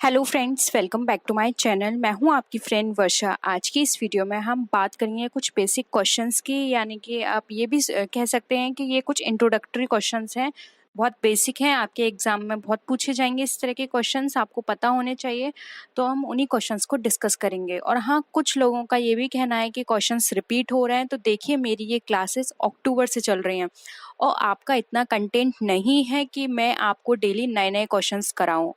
Hello friends, welcome back to my channel. मैं हूं आपकी फ्रेंड वर्षा। आज की इस वीडियो में हम बात करेंगे कुछ बेसिक क्वेश्चंस की, यानी कि आप ये भी कह सकते हैं कि ये कुछ इंट्रोडक्टरी क्वेश्चंस हैं, बहुत बेसिक हैं। आपके एग्जाम में बहुत पूछे जाएंगे इस तरह के क्वेश्चंस, आपको पता होने चाहिए। तो हम उन्हीं क्वेश्चंस को डिस्कस करेंगे। और हाँ, कुछ लोगों का ये भी कहना है कि क्वेश्चंस रिपीट हो रहे हैं। तो देखिए, मेरी ये क्लासेस अक्टूबर से चल रही हैं और आपका इतना कंटेंट नहीं है कि मैं आपको डेली नए नए क्वेश्चंस कराऊं।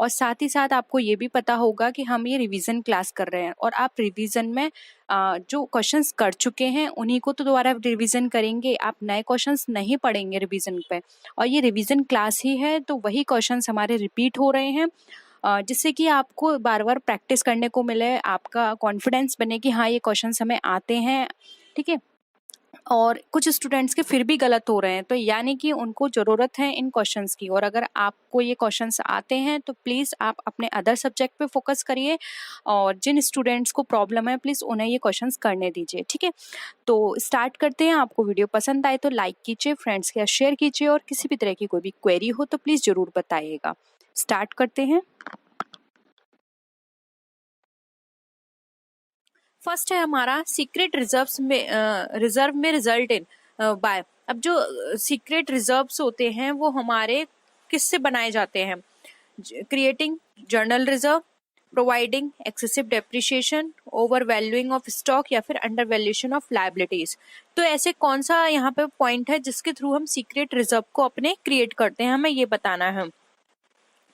और साथ ही साथ आपको ये भी पता होगा कि हम ये रिवीजन क्लास कर रहे हैं और आप रिवीजन में जो क्वेश्चंस कर चुके हैं उन्हीं को तो दोबारा रिवीजन करेंगे, आप नए क्वेश्चंस नहीं पढ़ेंगे रिवीजन पे। और ये रिवीजन क्लास ही है, तो वही क्वेश्चंस हमारे रिपीट हो रहे हैं, जिससे कि आपको बार बार प्रैक्टिस करने को मिले, आपका कॉन्फिडेंस बने कि हाँ, ये क्वेश्चंस हमें आते हैं। ठीक है। और कुछ स्टूडेंट्स के फिर भी गलत हो रहे हैं, तो यानी कि उनको ज़रूरत है इन क्वेश्चंस की। और अगर आपको ये क्वेश्चंस आते हैं तो प्लीज़ आप अपने अदर सब्जेक्ट पे फोकस करिए, और जिन स्टूडेंट्स को प्रॉब्लम है प्लीज़ उन्हें ये क्वेश्चंस करने दीजिए। ठीक है। तो स्टार्ट करते हैं। आपको वीडियो पसंद आए तो लाइक कीजिए, फ्रेंड्स के साथ शेयर कीजिए, और किसी भी तरह की कोई भी क्वेरी हो तो प्लीज़ ज़रूर बताइएगा। स्टार्ट करते हैं। फर्स्ट है हमारा सीक्रेट रिजर्व में रिजल्ट इन बाय। अब जो सीक्रेट रिजर्व्स होते हैं वो हमारे किससे बनाए जाते हैं? Creating journal reserve, providing excessive depreciation, over valuing of stock, या फिर अंडर वैल्यूएशन ऑफ लायबिलिटीज। तो ऐसे कौन सा यहाँ पे पॉइंट है जिसके थ्रू हम सीक्रेट रिजर्व को अपने क्रिएट करते हैं, हमें ये बताना है।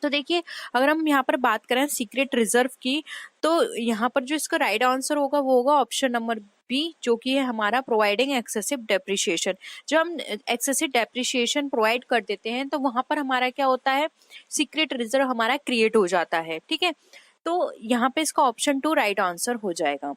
तो देखिए, अगर हम यहाँ पर बात करें सीक्रेट रिजर्व की, तो यहाँ पर जो इसका राइट आंसर होगा वो होगा ऑप्शन नंबर बी, जो कि है हमारा प्रोवाइडिंग एक्सेसिव डेप्रिसिएशन। जब हम एक्सेसिव डेप्रिसिएशन प्रोवाइड कर देते हैं तो वहां पर हमारा क्या होता है, सीक्रेट रिजर्व हमारा क्रिएट हो जाता है। ठीक है। तो यहाँ पे इसका ऑप्शन 2 राइट आंसर हो जाएगा।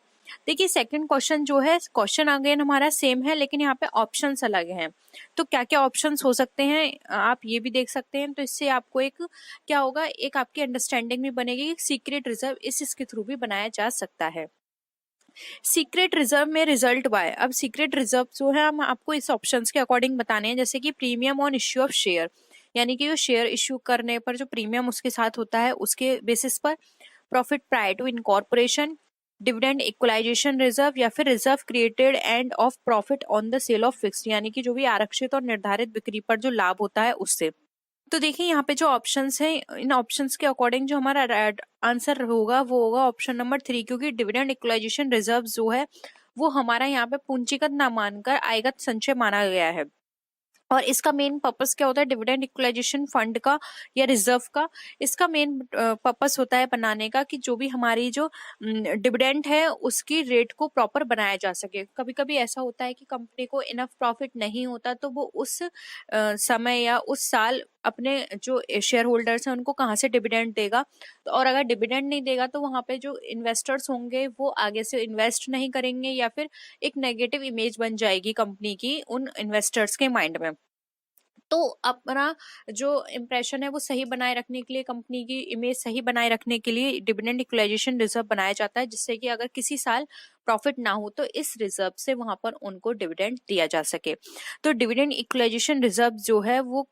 देखिए, सेकंड क्वेश्चन जो है, क्वेश्चन अगेन हमारा सेम है लेकिन यहाँ पे ऑप्शंस अलग हैं। तो क्या क्या ऑप्शंस हो सकते हैं आप ये भी देख सकते हैं। तो इससे आपको एक क्या होगा, एक आपकी अंडरस्टैंडिंग भी बनेगी कि सीक्रेट रिजर्व इसके थ्रू भी बनाया जा सकता है। सीक्रेट रिजर्व में रिजल्ट बाय। अब सीक्रेट रिजर्व जो है हम आपको इस ऑप्शंस के अकॉर्डिंग बताने हैं, जैसे कि premium on issue of share, यानी कि जो शेयर इश्यू करने पर जो प्रीमियम उसके साथ होता है उसके बेसिस पर। Profit prior to incorporation, dividend equalisation reserve, या फिर reserve created end of profit on the sale of fixed, यानी कि जो भी आरक्षित और निर्धारित बिक्री पर जो लाभ होता है उससे। तो देखिए, यहाँ पे जो ऑप्शंस हैं, इन ऑप्शंस के अकॉर्डिंग जो हमारा आंसर होगा वो होगा ऑप्शन नंबर 3, क्योंकि डिविडेंड इक्वलाइजेशन रिजर्व जो है वो हमारा यहाँ पे पूंजीगत ना मानकर आयगत संचय माना गया है। और इसका मेन पर्पस क्या होता है डिविडेंड इक्वलाइजेशन फंड का या रिजर्व का? इसका मेन पर्पस होता है बनाने का कि जो भी हमारी जो डिविडेंड है उसकी रेट को प्रॉपर बनाया जा सके। कभी कभी ऐसा होता है कि कंपनी को इनफ प्रॉफिट नहीं होता, तो वो उस समय या उस साल अपने जो शेयर होल्डर्स हैं उनको कहाँ से डिविडेंड देगा। तो और अगर डिविडेंड नहीं देगा तो वहां पे जो इन्वेस्टर्स होंगे वो आगे से इन्वेस्ट नहीं करेंगे, या फिर एक नेगेटिव इमेज बन जाएगी कंपनी की उन इन्वेस्टर्स के माइंड में। तो अपना जो इम्प्रेशन है वो सही बनाए रखने के लिए, कंपनी की इमेज सही बनाए रखने के लिए डिविडेंड इक्वलाइजेशन रिजर्व बनाया जाता है, जिससे कि अगर किसी साल प्रॉफिट ना हो तो इस रिजर्व से वहां पर उनको डिविडेंड दिया जा सके। तो डिविडेंड इक्वलाइजेशन रिजर्व जो है वो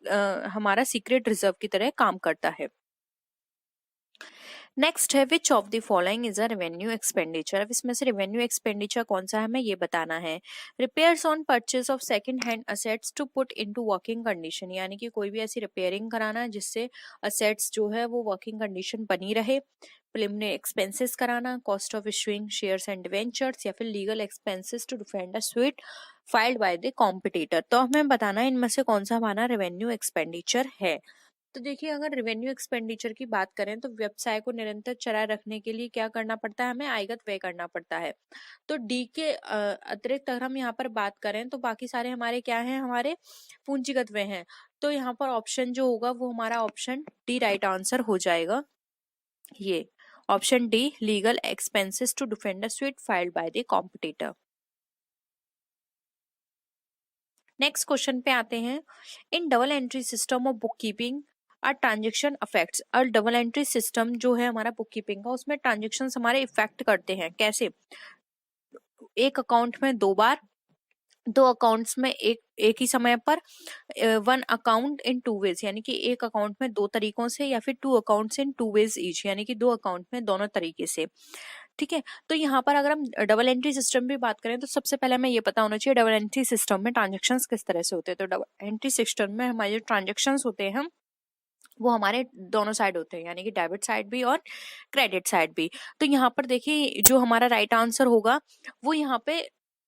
हमारा सीक्रेट रिजर्व की तरह काम करता है। नेक्स्ट है which of the following is a revenue expenditure. अब इसमें से रेवेन्यू एक्सपेंडिचर कौन सा है हमें ये बताना है। Repairs on purchase of second hand assets to put into working condition, यानी कि कोई भी ऐसी रिपेयरिंग कराना जिससे असेट्स जो है वो वर्किंग कंडीशन बनी रहे। प्रिलिमिनरी एक्सपेंसेस कराना, cost of issuing shares and debentures, या फिर legal expenses to defend a suit filed by the competitor. तो हमें बताना है इनमें से कौन सा हमारा रेवेन्यू एक्सपेंडिचर है। तो देखिए, अगर रेवेन्यू एक्सपेंडिचर की बात करें तो व्यवसाय को निरंतर चलाए रखने के लिए क्या करना पड़ता है, हमें आयगत व्यय करना पड़ता है। तो डी के अतिरिक्त अगर हम यहाँ पर बात करें तो बाकी सारे हमारे क्या हैं, हमारे पूंजीगत व्यय हैं। तो यहाँ पर ऑप्शन जो होगा वो हमारा ऑप्शन डी राइट आंसर हो जाएगा। ये option D, legal expenses to defend a suit filed by the competitor. Next question पे आते हैं। In double entry system of book keeping transaction affects. और डबल एंट्री सिस्टम जो है हमारा बुक कीपिंग का, उसमें ट्रांजेक्शन हमारे इफेक्ट करते हैं कैसे? एक अकाउंट में दो बार दो अकाउंट्स में एक एक ही समय पर one account in two ways, यानी कि एक अकाउंट में दो तरीकों से, या फिर two accounts in two ways each, यानी कि दो अकाउंट में दोनों तरीके से। ठीक है, तो यहाँ पर अगर हम डबल एंट्री सिस्टम भी बात करें तो सबसे पहले हमें ये पता होना चाहिए डबल एंट्री सिस्टम में ट्रांजेक्शन्स किस तरह से होते हैं। तो डबल एंट्री सिस्टम में हमारे जो ट्रांजेक्शन्स होते हैं वो हमारे दोनों साइड होते हैं, यानी कि डेबिट साइड भी और क्रेडिट साइड भी। तो यहाँ पर देखिए जो हमारा राइट आंसर होगा वो यहाँ पे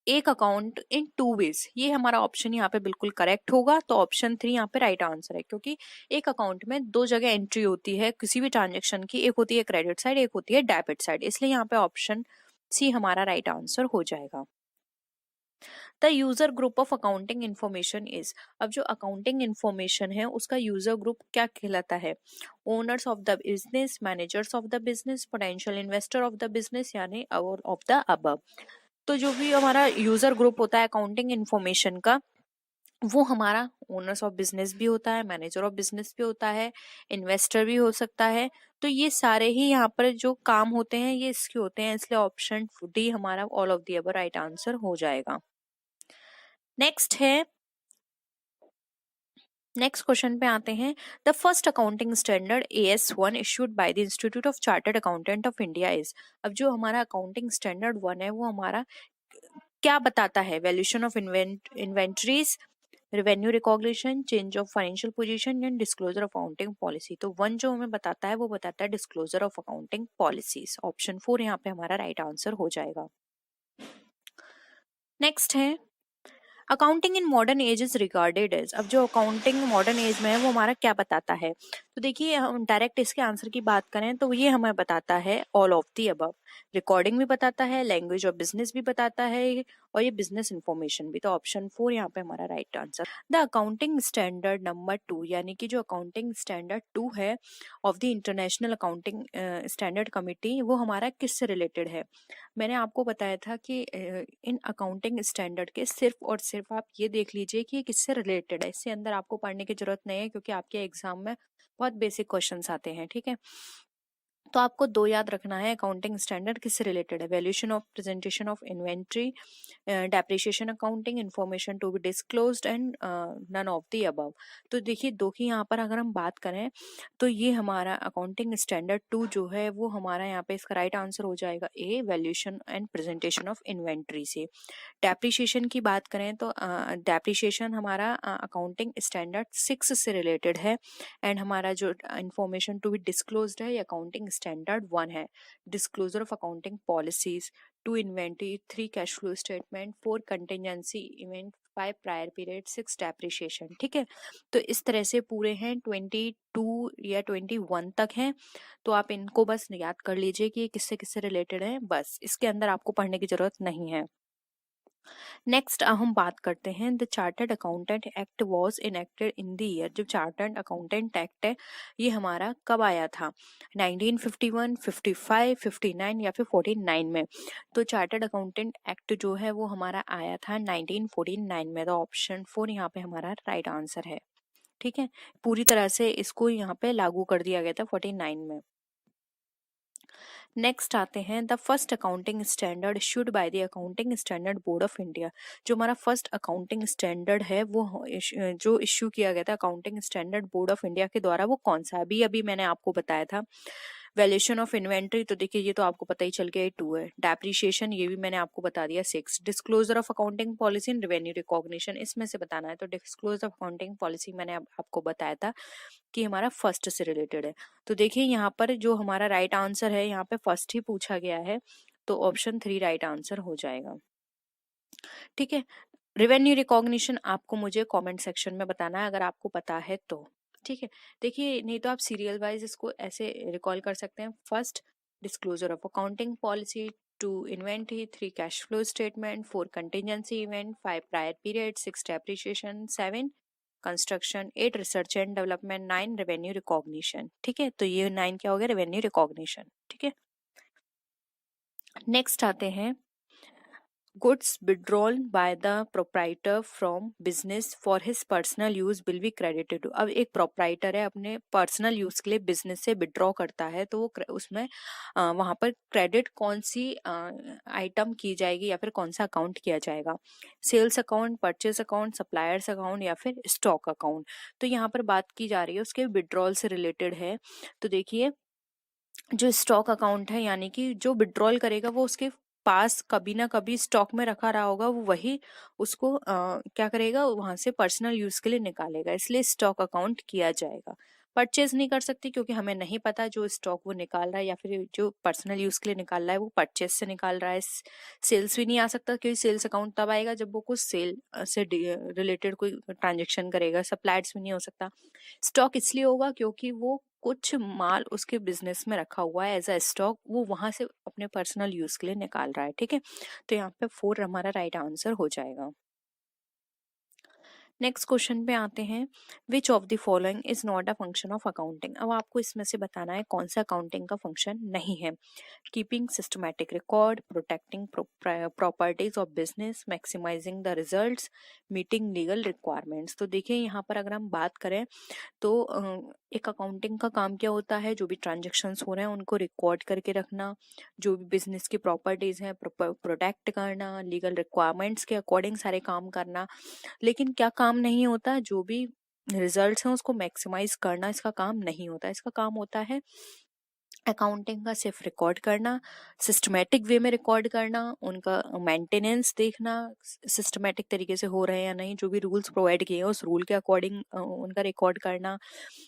एक अकाउंट इन टू वेज, ये हमारा ऑप्शन यहाँ पे बिल्कुल करेक्ट होगा। तो ऑप्शन 3 यहाँ पे राइट आंसर है, क्योंकि एक अकाउंट में दो जगह एंट्री होती है किसी भी ट्रांजेक्शन की, एक होती है क्रेडिट साइड, एक होती है डेबिट साइड, इसलिए यहाँ पे ऑप्शन सी हमारा राइट आंसर हो जाएगा। The user group of accounting information is, अब जो अकाउंटिंग इन्फॉर्मेशन है उसका यूजर ग्रुप क्या कहलाता है? Owners of the business, managers of the business, potential investor of the business, यानी ऑफ द अबव। तो जो भी हमारा यूजर ग्रुप होता है अकाउंटिंग इन्फॉर्मेशन का, वो हमारा ओनर्स ऑफ बिजनेस भी होता है, मैनेजर ऑफ बिजनेस भी होता है, इन्वेस्टर भी हो सकता है। तो ये सारे ही यहाँ पर जो काम होते हैं ये इसके होते हैं, इसलिए ऑप्शन डी हमारा all of the above right answer हो जाएगा। नेक्स्ट क्वेश्चन पे आते हैं। The first accounting standard AS1 issued by the institute of chartered accountant of India is, अब जो हमारा अकाउंटिंग स्टैंडर्ड 1 है वो हमारा क्या बताता है? Valuation of inventories, revenue recognition, change of financial position and disclosure of accounting policy. तो 1 जो हमें बताता है वो बताता है disclosure of accounting policies. Option 4 यहाँ पे हमारा राइट आंसर हो जाएगा। नेक्स्ट है accounting in modern age is regarded as, अब जो अकाउंटिंग मॉडर्न एज में है वो हमारा क्या बताता है? तो देखिए हम डायरेक्ट इसके आंसर की बात करें तो ये हमें बताता है all of the above. Recording भी बताता है, लैंग्वेज ऑफ बिजनेस भी बताता है, और ये बिजनेस इंफॉर्मेशन भी। तो ऑप्शन 4 यहाँ पे हमारा right answer. The accounting standard number 2, यानी कि जो अकाउंटिंग स्टैंडर्ड 2 है of the international accounting standard committee, वो हमारा किससे रिलेटेड है? मैंने आपको बताया था कि इन अकाउंटिंग स्टैंडर्ड के सिर्फ और सिर्फ आप ये देख लीजिए कि ये किससे रिलेटेड है, इससे अंदर आपको पढ़ने की जरूरत नहीं है, क्योंकि आपके एग्जाम में बहुत बेसिक क्वेश्चंस आते हैं। ठीक है, तो आपको दो याद रखना है अकाउंटिंग स्टैंडर्ड किससे रिलेटेड है। Valuation of presentation of inventory, depreciation accounting, information to be disclosed and none of the above. तो देखिए दो की यहाँ पर अगर हम बात करें तो ये हमारा अकाउंटिंग स्टैंडर्ड 2 जो है वो हमारा यहाँ पे इसका राइट आंसर हो जाएगा A, valuation and presentation of inventory से। डेप्रिसिएशन की बात करें तो डेप्रिसिएशन हमारा अकाउंटिंग स्टैंडर्ड 6 से रिलेटेड है, एंड हमारा जो इंफॉर्मेशन टू बी डिस्क्लोज्ड है ये अकाउंटिंग स्टैंडर्ड 1 है। Disclosure of accounting policies, 2 inventory, 3 cash flow statement, 4 contingency event, 5 prior period, 6 depreciation. ठीक है, तो इस तरह से पूरे हैं 22 या 21 तक हैं। तो आप इनको बस याद कर लीजिए कि ये किससे किससे रिलेटेड है, बस इसके अंदर आपको पढ़ने की जरूरत नहीं है। नेक्स्ट हम बात करते हैं the chartered accountant act was enacted in the year. जो चार्टर्ड अकाउंटेंट एक्ट है ये हमारा कब आया था? 1951, 55, 59 या फिर 49 में। तो चार्टर्ड अकाउंटेंट एक्ट जो है वो हमारा आया था 1949 में। तो ऑप्शन 4 यहाँ पे हमारा राइट आंसर है। ठीक है, पूरी तरह से इसको यहाँ पे लागू कर दिया गया था 49 में। नेक्स्ट आते हैं the first accounting standard issued by the accounting standard board of India. जो हमारा फर्स्ट अकाउंटिंग स्टैंडर्ड है वो जो इश्यू किया गया था accounting standard board of India के द्वारा वो कौन सा? अभी अभी मैंने आपको बताया था। वैल्यूएशन ऑफ इन्वेंट्री, तो देखिए ये तो आपको पता ही चल गया 2 है। डेप्रिसिएशन ये भी मैंने आपको बता दिया 6। Disclosure of accounting policy and revenue recognition, इसमें से बताना है। तो डिस्क्लोजर ऑफ अकाउंटिंग पॉलिसी मैंने आपको बताया था कि हमारा फर्स्ट से रिलेटेड है। तो देखिए यहाँ पर जो हमारा राइट आंसर है यहाँ पे फर्स्ट ही पूछा गया है, तो ऑप्शन 3 राइट आंसर हो जाएगा। ठीक है, रेवेन्यू रिकॉग्निशन आपको मुझे कमेंट सेक्शन में बताना है अगर आपको पता है तो। ठीक है, देखिए नहीं तो आप सीरियल वाइज इसको ऐसे रिकॉल कर सकते हैं। First disclosure of accounting policy, 2 inventory, 3 cash flow statement, 4 contingency event, 5 prior period, 6 depreciation, 7 construction, 8 research and development, 9 revenue recognition. ठीक है, तो ये 9 क्या हो गया? Revenue recognition. ठीक है, नेक्स्ट आते हैं goods withdrawn by the proprietor from business for his personal use will be credited. अब एक प्रोप्राइटर है, अपने पर्सनल यूज के लिए बिजनेस से विड्रॉ करता है, तो वो उसमें वहां पर क्रेडिट कौन सी आइटम की जाएगी या फिर कौन सा अकाउंट किया जाएगा? Sales account, purchase account, suppliers account या फिर स्टॉक अकाउंट? तो यहाँ पर बात की जा रही है उसके विड्रॉल से रिलेटेड है। तो देखिए, जो स्टॉक अकाउंट है, यानी कि जो विड्रॉल करेगा वो उसके पास कभी ना कभी स्टॉक में रखा रहा होगा, वो वही उसको क्या करेगा, वहां से पर्सनल यूज के लिए निकालेगा, इसलिए स्टॉक अकाउंट किया जाएगा। परचेज नहीं कर सकती क्योंकि हमें नहीं पता जो स्टॉक वो निकाल रहा है या फिर जो पर्सनल यूज के लिए निकाल रहा है वो परचेज से निकाल रहा है। सेल्स भी नहीं आ सकता क्योंकि सेल्स अकाउंट तब आएगा जब वो कुछ सेल से रिलेटेड कोई ट्रांजेक्शन करेगा। सप्लायर्स भी नहीं हो सकता। स्टॉक इसलिए होगा क्योंकि वो कुछ माल उसके बिजनेस में रखा हुआ है एज अ स्टॉक, वो वहां से अपने पर्सनल यूज के लिए निकाल रहा है। ठीक है, तो यहाँ पे 4 हमारा राइट आंसर हो जाएगा। नेक्स्ट क्वेश्चन पे आते हैं, which of the following is not a function of accounting. अब आपको इसमें से बताना है कौन सा अकाउंटिंग का फंक्शन नहीं है। Keeping systematic record, protecting properties of business, maximising the results, meeting legal requirements. तो देखिए यहाँ पर अगर हम बात करें तो एक अकाउंटिंग का काम क्या होता है, जो भी ट्रांजेक्शन्स हो रहे हैं उनको रिकॉर्ड करके रखना, जो भी बिजनेस की प्रॉपर्टीज हैं प्रोटेक्ट करना, लीगल रिक्वायरमेंट्स के अकॉर्डिंग सारे काम करना। लेकिन क्या काम नहीं होता, जो भी रिजल्ट्स हैं उसको मैक्सिमाइज करना इसका काम नहीं होता। इसका काम होता है अकाउंटिंग का सिर्फ रिकॉर्ड करना, सिस्टमेटिक वे में रिकॉर्ड करना, उनका मेंटेनेंस देखना सिस्टमेटिक तरीके से हो रहे हैं या नहीं, जो भी रूल्स प्रोवाइड किए हैं उस रूल के अकॉर्डिंग उनका रिकॉर्ड करना,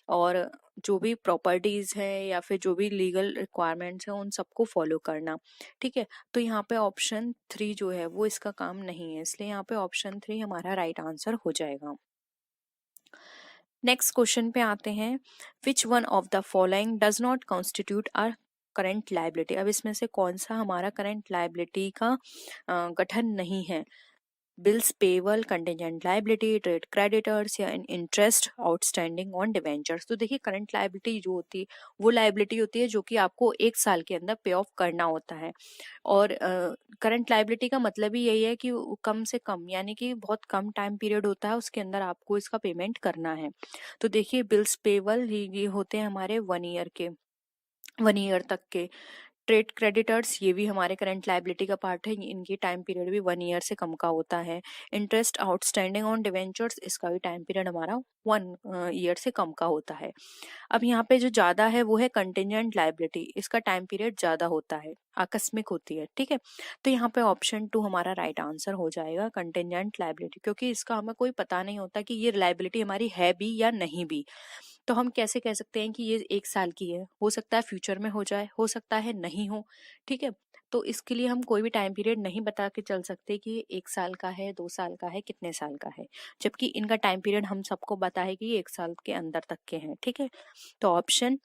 और जो भी प्रॉपर्टीज है या फिर जो भी लीगल रिक्वायरमेंट्स हैं उन सबको फॉलो करना। ठीक है, तो यहाँ पे ऑप्शन 3 जो है वो इसका काम नहीं है, इसलिए यहाँ पे ऑप्शन 3 हमारा राइट आंसर हो जाएगा। नेक्स्ट क्वेश्चन पे आते हैं, which one of the following does not constitute are current liability. अब इसमें से कौन सा हमारा करंट लाइबिलिटी का गठन नहीं है? Bills payable, contingent liability, trade creditors या इंटरेस्ट आउटस्टैंडिंग ऑन डिवेंचर्स। तो देखिए, करंट लाइबिलिटी जो होती है वो लाइबिलिटी होती है जो कि आपको 1 साल के अंदर पे ऑफ करना होता है, और करंट लाइबिलिटी का मतलब ही यही है कि कम से कम, यानी कि बहुत कम टाइम पीरियड होता है उसके अंदर आपको इसका पेमेंट करना है। तो देखिए, बिल्स पेबल ये होते हैं हमारे 1 ईयर तक के। ट्रेड क्रेडिटर्स ये भी हमारे करंट लाइबिलिटी का पार्ट है, इनकी टाइम पीरियड भी 1 ईयर से कम का होता है। इंटरेस्ट आउटस्टैंडिंग ऑन डिवेंचर्स, इसका भी टाइम पीरियड हमारा 1 ईयर से कम का होता है। अब यहाँ पे जो ज्यादा है वो है कंटिजेंट लाइबिलिटी, इसका टाइम पीरियड ज्यादा होता है, आकस्मिक होती है। ठीक है, तो यहाँ पे ऑप्शन 2 हमारा राइट आंसर हो जाएगा, कंटिजेंट लाइबिलिटी, क्योंकि इसका हमें कोई पता नहीं होता कि ये लाइबिलिटी हमारी है भी या नहीं भी। तो हम कैसे कह सकते हैं कि ये 1 साल की है? हो सकता है फ्यूचर में हो जाए, हो सकता है नहीं हो। ठीक है, तो इसके लिए हम कोई भी टाइम पीरियड नहीं बता के चल सकते कि ये 1 साल का है, 2 साल का है, कितने साल का है, जबकि इनका टाइम पीरियड हम सबको पता है कि ये 1 साल के अंदर तक के हैं। ठीक है, तो ऑप्शन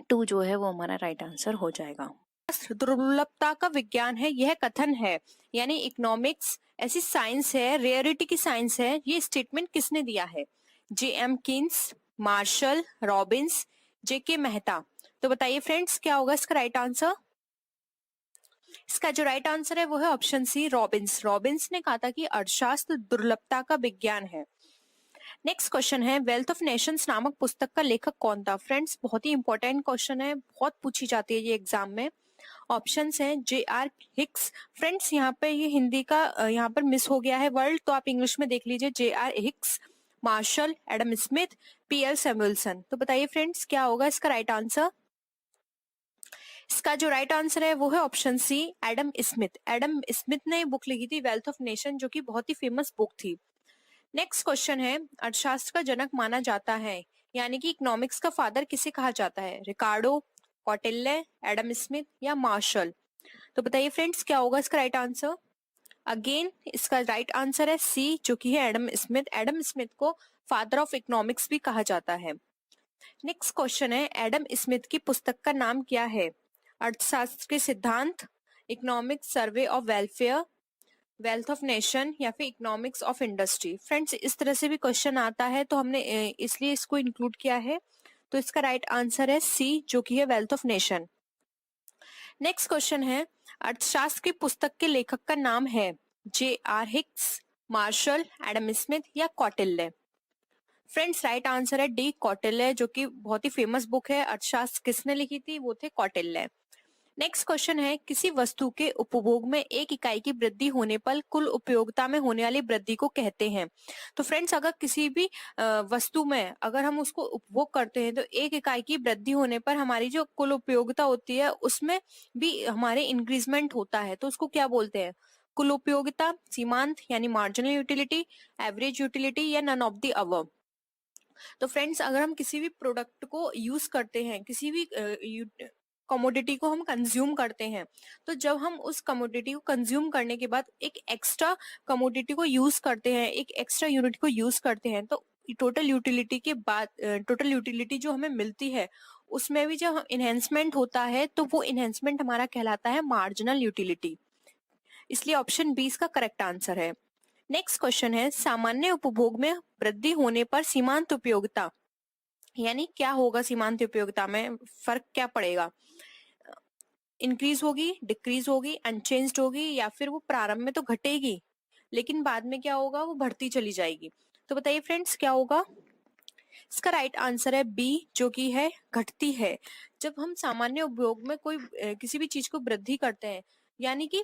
2 जो है वो हमारा राइट आंसर हो जाएगा। दुर्लभता का विज्ञान है, यह कथन है, यानी इकोनॉमिक्स ऐसी साइंस है, रेयरिटी की साइंस है, ये स्टेटमेंट किसने दिया है? J.M. Keynes, Marshall, Robbins, J.K. Mehta. तो बताइए फ्रेंड्स, क्या होगा इसका राइट आंसर? इसका जो राइट आंसर है वो है ऑप्शन सी, रॉबिन्स। रॉबिन्स ने कहा था कि अर्थशास्त्र दुर्लभता का विज्ञान है। नेक्स्ट क्वेश्चन है, वेल्थ ऑफ नेशंस नामक पुस्तक का लेखक कौन था? फ्रेंड्स, बहुत ही इंपॉर्टेंट क्वेश्चन है, बहुत पूछी जाती है ये एग्जाम में। ऑप्शंस हैं J.R. हिक्स। फ्रेंड्स, यहाँ पे ये हिंदी का यहाँ पर मिस हो गया है वर्ड, तो आप इंग्लिश में देख लीजिए, J.R. Hicks, Marshall, Adam Smith, P.L. Samuelson. तो बताइए फ्रेंड्स, क्या होगा इसका राइट आंसर? इसका जो राइट आंसर है वो है option C, Adam Smith. Adam Smith ने बुक लिखी थी वेल्थ ऑफ नेशन, जो कि बहुत ही फेमस बुक थी। नेक्स्ट क्वेश्चन है, अर्थशास्त्र का जनक माना जाता है, यानी कि इकोनॉमिक्स का फादर किसे कहा जाता है? रिकार्डो, कौटिल्य, एडम स्मिथ या मार्शल? तो बताइए फ्रेंड्स, क्या होगा इसका राइट आंसर? अगेन इसका राइट आंसर है सी, जो कि है एडम स्मिथ। एडम स्मिथ को फादर ऑफ इकोनॉमिक्स भी कहा जाता है। नेक्स्ट क्वेश्चन है, एडम स्मिथ की पुस्तक का नाम क्या है? अर्थशास्त्र के सिद्धांत, economic survey of welfare, wealth of nation या फिर इकोनॉमिक्स ऑफ इंडस्ट्री? फ्रेंड्स, इस तरह से भी क्वेश्चन आता है, तो हमने इसलिए इसको इंक्लूड किया है। तो इसका राइट आंसर है सी, जो कि है wealth of nation. Next question है, अर्थशास्त्र की पुस्तक के लेखक का नाम है J.R. Hicks, Marshall, Adam Smith या कौटिल्य? फ्रेंड्स राइट आंसर है डी, कौटिल्य, जो कि बहुत ही फेमस बुक है। अर्थशास्त्र किसने लिखी थी? वो थे कौटिल्य। नेक्स्ट क्वेश्चन है, किसी वस्तु के उपभोग में 1 इकाई की वृद्धि होने पर कुल उपयोगिता में होने वाली वृद्धि को कहते हैं। तो फ्रेंड्स अगर किसी भी वस्तु में अगर हम उसको उपभोग करते हैं तो 1 इकाई की वृद्धि होने पर हमारी जो कुल उपयोगिता होती है उसमें भी हमारे इंक्रीजमेंट होता है। तो उसको क्या बोलते हैं? कुल उपयोगिता, सीमांत यानी मार्जिनल यूटिलिटी, एवरेज यूटिलिटी या नन ऑफ द अबव। तो फ्रेंड्स अगर हम किसी भी प्रोडक्ट को यूज करते हैं, किसी भी कमोडिटी को हम कंज्यूम करते हैं, तो जब हम उस कमोडिटी को कंज्यूम करने के बाद एक एक्स्ट्रा कमोडिटी को यूज करते हैं, एक एक्स्ट्रा यूनिट को यूज करते हैं, तो टोटल यूटिलिटी के बाद टोटल यूटिलिटी जो हमें मिलती है उसमें भी जब इनहेंसमेंट होता है तो वो इनहेंसमेंट हमारा कहलाता है मार्जिनल यूटिलिटी। इसलिए ऑप्शन बी इसका करेक्ट आंसर है। नेक्स्ट क्वेश्चन है, सामान्य उपभोग में वृद्धि होने पर सीमांत उपयोगिता यानी क्या होगा? सीमांत उपयोगिता में फर्क क्या पड़ेगा? इंक्रीज होगी, डिक्रीज होगी, अनचेंज्ड होगी या फिर वो प्रारंभ में तो घटेगी लेकिन बाद में क्या होगा? वो बढ़ती चली जाएगी। तो बताइए फ्रेंड्स क्या होगा? इसका राइट आंसर है बी, जो कि है घटती है। जब हम सामान्य उपयोग में कोई किसी भी चीज को वृद्धि करते हैं, यानी कि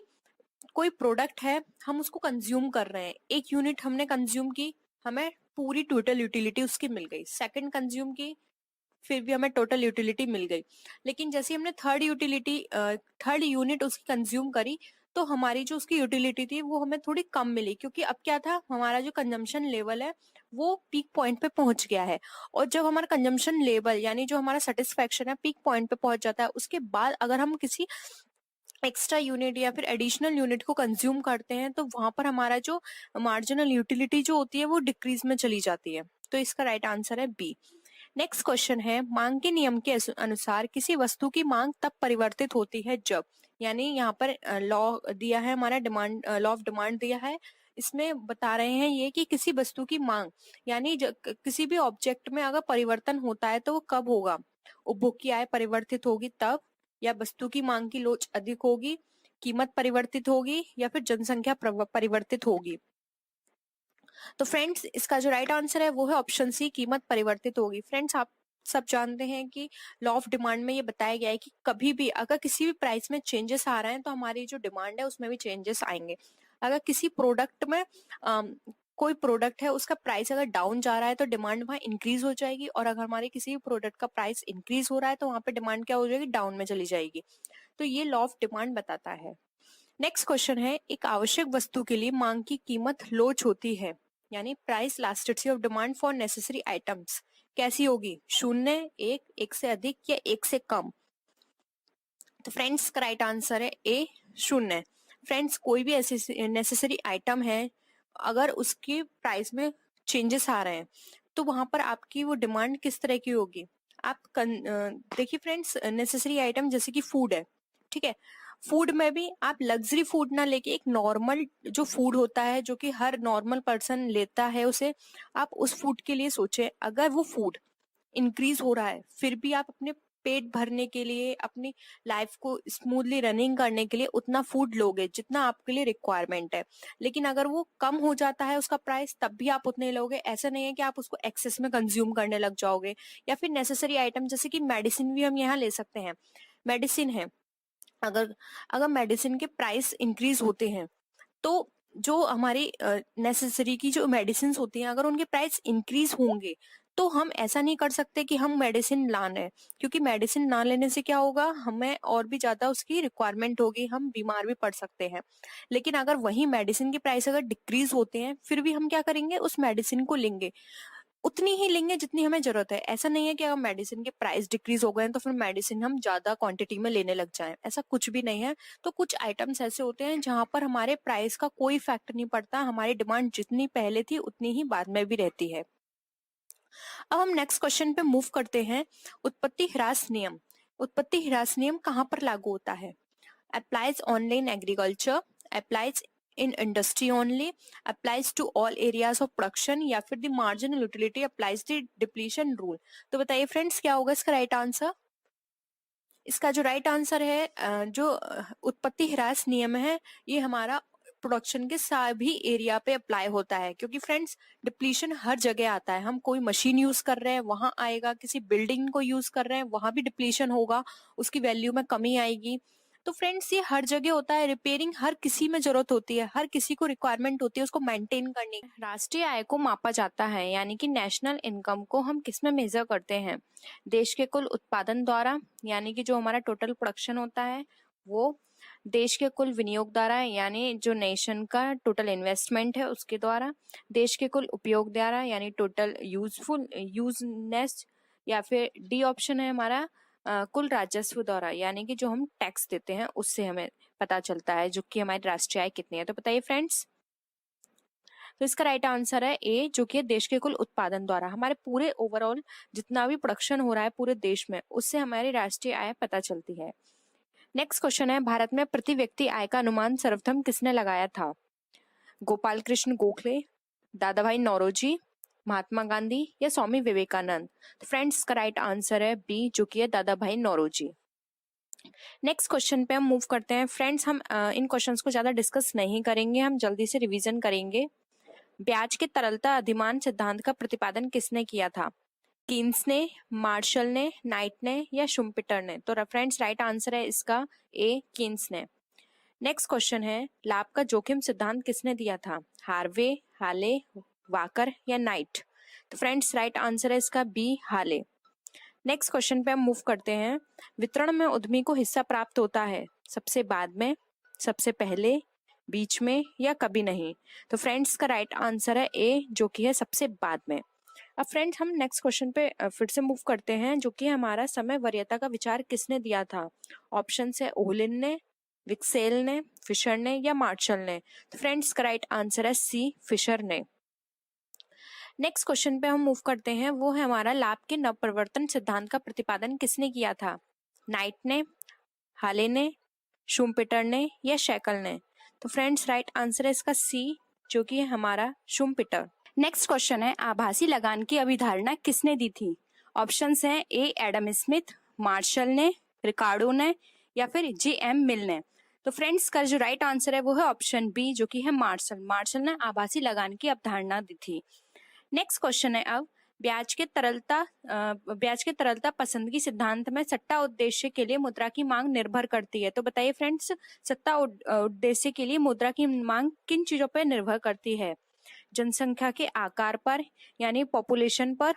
कोई प्रोडक्ट है, हम उसको कंज्यूम कर रहे हैं, 1 यूनिट हमने कंज्यूम की, हमें पूरी टोटल यूटिलिटी उसकी मिल गई। सेकंड कंज्यूम की, फिर भी हमें टोटल यूटिलिटी मिल गई। लेकिन जैसे हमने थर्ड यूनिट उसकी कंज्यूम करी तो हमारी जो उसकी यूटिलिटी थी वो हमें थोड़ी कम मिली, क्योंकि अब क्या था, हमारा जो कंजम्पशन लेवल है वो पीक पॉइंट पे पहुंच गया है। और जब हमारा कंजम्पशन लेवल यानी जो हमारा सेटिस्फेक्शन है पीक पॉइंट पे पहुंच जाता है, उसके बाद अगर हम किसी एक्स्ट्रा यूनिट या फिर एडिशनल यूनिट को कंज्यूम करते हैं तो वहां पर हमारा जो मार्जिनल यूटिलिटी जो होती है वो डिक्रीज में चली जाती है। तो इसका राइट आंसर है बी। नेक्स्ट क्वेश्चन है, मांग के नियम के अनुसार किसी वस्तु की मांग तब परिवर्तित होती है जब, यानी यहाँ पर लॉ दिया है हमारा, डिमांड लॉ ऑफ डिमांड दिया है। इसमें बता रहे हैं ये कि किसी वस्तु की मांग यानी किसी भी ऑब्जेक्ट में अगर परिवर्तन होता है तो वो कब होगा? उपभोग की आय परिवर्तित होगी तब, या वस्तु की मांग की लोच अधिक होगी, कीमत परिवर्तित होगी या फिर जनसंख्या परिवर्तित होगी। तो फ्रेंड्स इसका जो राइट आंसर है वो है ऑप्शन सी, कीमत परिवर्तित होगी। फ्रेंड्स आप सब जानते हैं कि लॉ ऑफ डिमांड में ये बताया गया है कि कभी भी अगर किसी भी प्राइस में चेंजेस आ रहे हैं तो हमारी जो डिमांड है उसमें भी चेंजेस आएंगे। अगर किसी प्रोडक्ट में कोई प्रोडक्ट है उसका प्राइस अगर डाउन जा रहा है तो डिमांड वहां इंक्रीज हो जाएगी, और अगर हमारे किसी भी प्रोडक्ट का प्राइस इंक्रीज हो रहा है तो वहां पे डिमांड क्या हो जाएगी? डाउन में चली जाएगी। तो ये लॉ ऑफ डिमांड बताता है। नेक्स्ट क्वेश्चन है, एक आवश्यक वस्तु के लिए मांग की कीमत लोच होती है, यानी price elasticity of demand for necessary items कैसी होगी? 0, 1, 1 से अधिक या 1 से कम? तो फ्रेंड्स का राइट आंसर है ए, 0। फ्रेंड्स कोई भी ऐसी नेसेसरी आइटम है, अगर उसकी प्राइस में चेंजेस आ रहे हैं तो वहां पर आपकी वो डिमांड किस तरह की होगी? आप देखिए फ्रेंड्स, नेसेसरी आइटम जैसे कि फूड है, ठीक है, फूड में भी आप लग्जरी फूड ना लेके एक नॉर्मल जो फूड होता है जो कि हर नॉर्मल पर्सन लेता है उसे, आप उस फूड के लिए सोचे। अगर वो फूड इंक्रीज हो रहा है फिर भी आप अपने पेट भरने के लिए, अपनी लाइफ को स्मूथली रनिंग करने के लिए उतना फूड लोगे जितना आपके लिए रिक्वायरमेंट है। लेकिन अगर वो कम हो जाता है उसका प्राइस तब भी आप उतने लोगे। ऐसा नहीं है कि आप उसको एक्सेस में कंज्यूम करने लग जाओगे। या फिर नेसेसरी आइटम जैसे कि मेडिसिन भी हम यहाँ ले सकते हैं। मेडिसिन है, अगर अगर मेडिसिन के प्राइस इंक्रीज होते हैं तो जो हमारी नेसेसरी की जो मेडिसिन होती हैं अगर उनके प्राइस इंक्रीज होंगे तो हम ऐसा नहीं कर सकते कि हम मेडिसिन ला लें, क्योंकि मेडिसिन ना लेने से क्या होगा, हमें और भी ज्यादा उसकी रिक्वायरमेंट होगी, हम बीमार भी पड़ सकते हैं। लेकिन अगर वही मेडिसिन के प्राइस अगर डिक्रीज होते हैं फिर भी हम क्या करेंगे, उस मेडिसिन को लेंगे, उतनी ही लेंगे जितनी हमें जरूरत है। ऐसा नहीं है कि अगर मेडिसिन के प्राइस डिक्रीज हो गए तो फिर मेडिसिन हम ज्यादा क्वांटिटी में लेने लग जाएं, ऐसा कुछ भी नहीं है। तो कुछ आइटम्स ऐसे होते हैं जहां पर हमारे प्राइस का कोई इफेक्ट नहीं पड़ता, हमारी डिमांड जितनी पहले थी उतनी ही बाद में भी रहती है। अब हम नेक्स्ट क्वेश्चन पे मूव करते हैं। उत्पत्ति ह्रास नियम। उत्पत्ति ह्रास नियम कहाँ पर लागू होता है? Applies only in agriculture, applies in industry only, applies to all areas of production, या फिर the marginal utility applies the depletion rule. तो बताइए फ्रेंड्स क्या होगा इसका राइट आंसर? इसका जो राइट आंसर है जो उत्पत्ति ह्रास नियम है, ये हमारा प्रोडक्शन के सभी एरिया पे अप्लाई होता है, क्योंकि फ्रेंड्स डिप्लीशन हर जगह आता है। हम कोई मशीन यूज कर रहे हैं वहां आएगा, किसी बिल्डिंग को यूज कर रहे हैं वहां भी डिप्लीशन होगा, उसकी वैल्यू में कमी आएगी। तो फ्रेंड्स ये हर जगह होता है। रिपेयरिंग हर किसी में जरूरत होती है, हर किसी को रिक्वायरमेंट होती है उसको मेंटेन करने की। राष्ट्रीय आय को मापा जाता है, यानी कि नेशनल इनकम को हम किस में मेजर करते हैं? देश के कुल उत्पादन द्वारा, यानी कि जो हमारा टोटल प्रोडक्शन होता है वो। देश के कुल विनियोग द्वारा, यानी जो नेशन का टोटल इन्वेस्टमेंट है उसके द्वारा। देश के कुल उपयोग द्वारा, यानी टोटल यूजनेस। या फिर डी ऑप्शन है हमारा कुल राजस्व द्वारा, यानी कि जो हम टैक्स देते हैं उससे हमें पता चलता है जो कि हमारी राष्ट्रीय आय कितनी है। तो बताइए फ्रेंड्स। तो इसका राइट आंसर है ए, जो कि देश के कुल उत्पादन द्वारा। हमारे पूरे ओवरऑल जितना भी प्रोडक्शन हो रहा है पूरे देश में, उससे हमारी राष्ट्रीय आय पता चलती है। नेक्स्ट क्वेश्चन है, भारत में प्रति व्यक्ति आय का अनुमान सर्वप्रथम किसने लगाया था? गोपाल कृष्ण गोखले, दादा भाई नौरोजी, महात्मा गांधी या स्वामी विवेकानंद? तो फ्रेंड्स का राइट आंसर है बी, जो कि है दादा भाई नौरोजी। नेक्स्ट क्वेश्चन पे हम मूव करते हैं। फ्रेंड्स हम इन क्वेश्चंस को ज्यादा डिस्कस नहीं करेंगे, हम जल्दी से रिवीजन करेंगे। ब्याज के तरलता अधिमान सिद्धांत का प्रतिपादन किसने किया था? कीन्स ने, मार्शल ने, नाइट ने या शुम्पिटर ने? तो फ्रेंड्स राइट आंसर है इसका ए, कीन्स ने। नेक्स्ट क्वेश्चन है, लाभ का जोखिम सिद्धांत किसने दिया था? हार्वे, हाले, वाकर या नाइट? तो फ्रेंड्स राइट आंसर है इसका बी, हाले। नेक्स्ट क्वेश्चन पे हम मूव करते हैं। वितरण में उद्यमी को हिस्सा प्राप्त होता है सबसे बाद में, सबसे पहले, बीच में या कभी नहीं? तो फ्रेंड्स का राइट आंसर है ए, जो कि है सबसे बाद में। अब फ्रेंड्स हम नेक्स्ट क्वेश्चन पे फिर से मूव करते हैं, जो कि हमारा समय वरीयता का विचार किसने दिया था? ऑप्शन है ओहलिन ने, विक्सेल ने, फिशर ने या मार्शल ने? तो फ्रेंड्स का राइट आंसर है सी, फिशर ने। नेक्स्ट क्वेश्चन पे हम मूव करते हैं, वो है हमारा लाभ के नवप्रवर्तन सिद्धांत का प्रतिपादन किसने किया था? नाइट ने, हाले ने, शुम्पिटर ने या शैकल ने? तो फ्रेंड्स राइट आंसर है इसका सी, जो कि है हमारा शुम्पिटर। नेक्स्ट क्वेश्चन है, आभासी लगान की अभिधारणा किसने दी थी? ऑप्शंस हैं ए, एडम स्मिथ, मार्शल ने, रिकार्डो ने या फिर जे.एम. मिल ने? तो फ्रेंड्स का जो राइट आंसर है वो है ऑप्शन बी, जो कि है मार्शल। मार्शल ने आभासी लगान की अवधारणा दी थी। नेक्स्ट क्वेश्चन है, अब ब्याज के तरलता पसंदगी सिद्धांत में सट्टा उद्देश्य के लिए मुद्रा की मांग निर्भर करती है। तो बताइए फ्रेंड्स, सट्टा उद्देश्य के लिए मुद्रा की मांग किन चीजों पर निर्भर करती है? जनसंख्या के आकार पर, यानी पॉपुलेशन पर,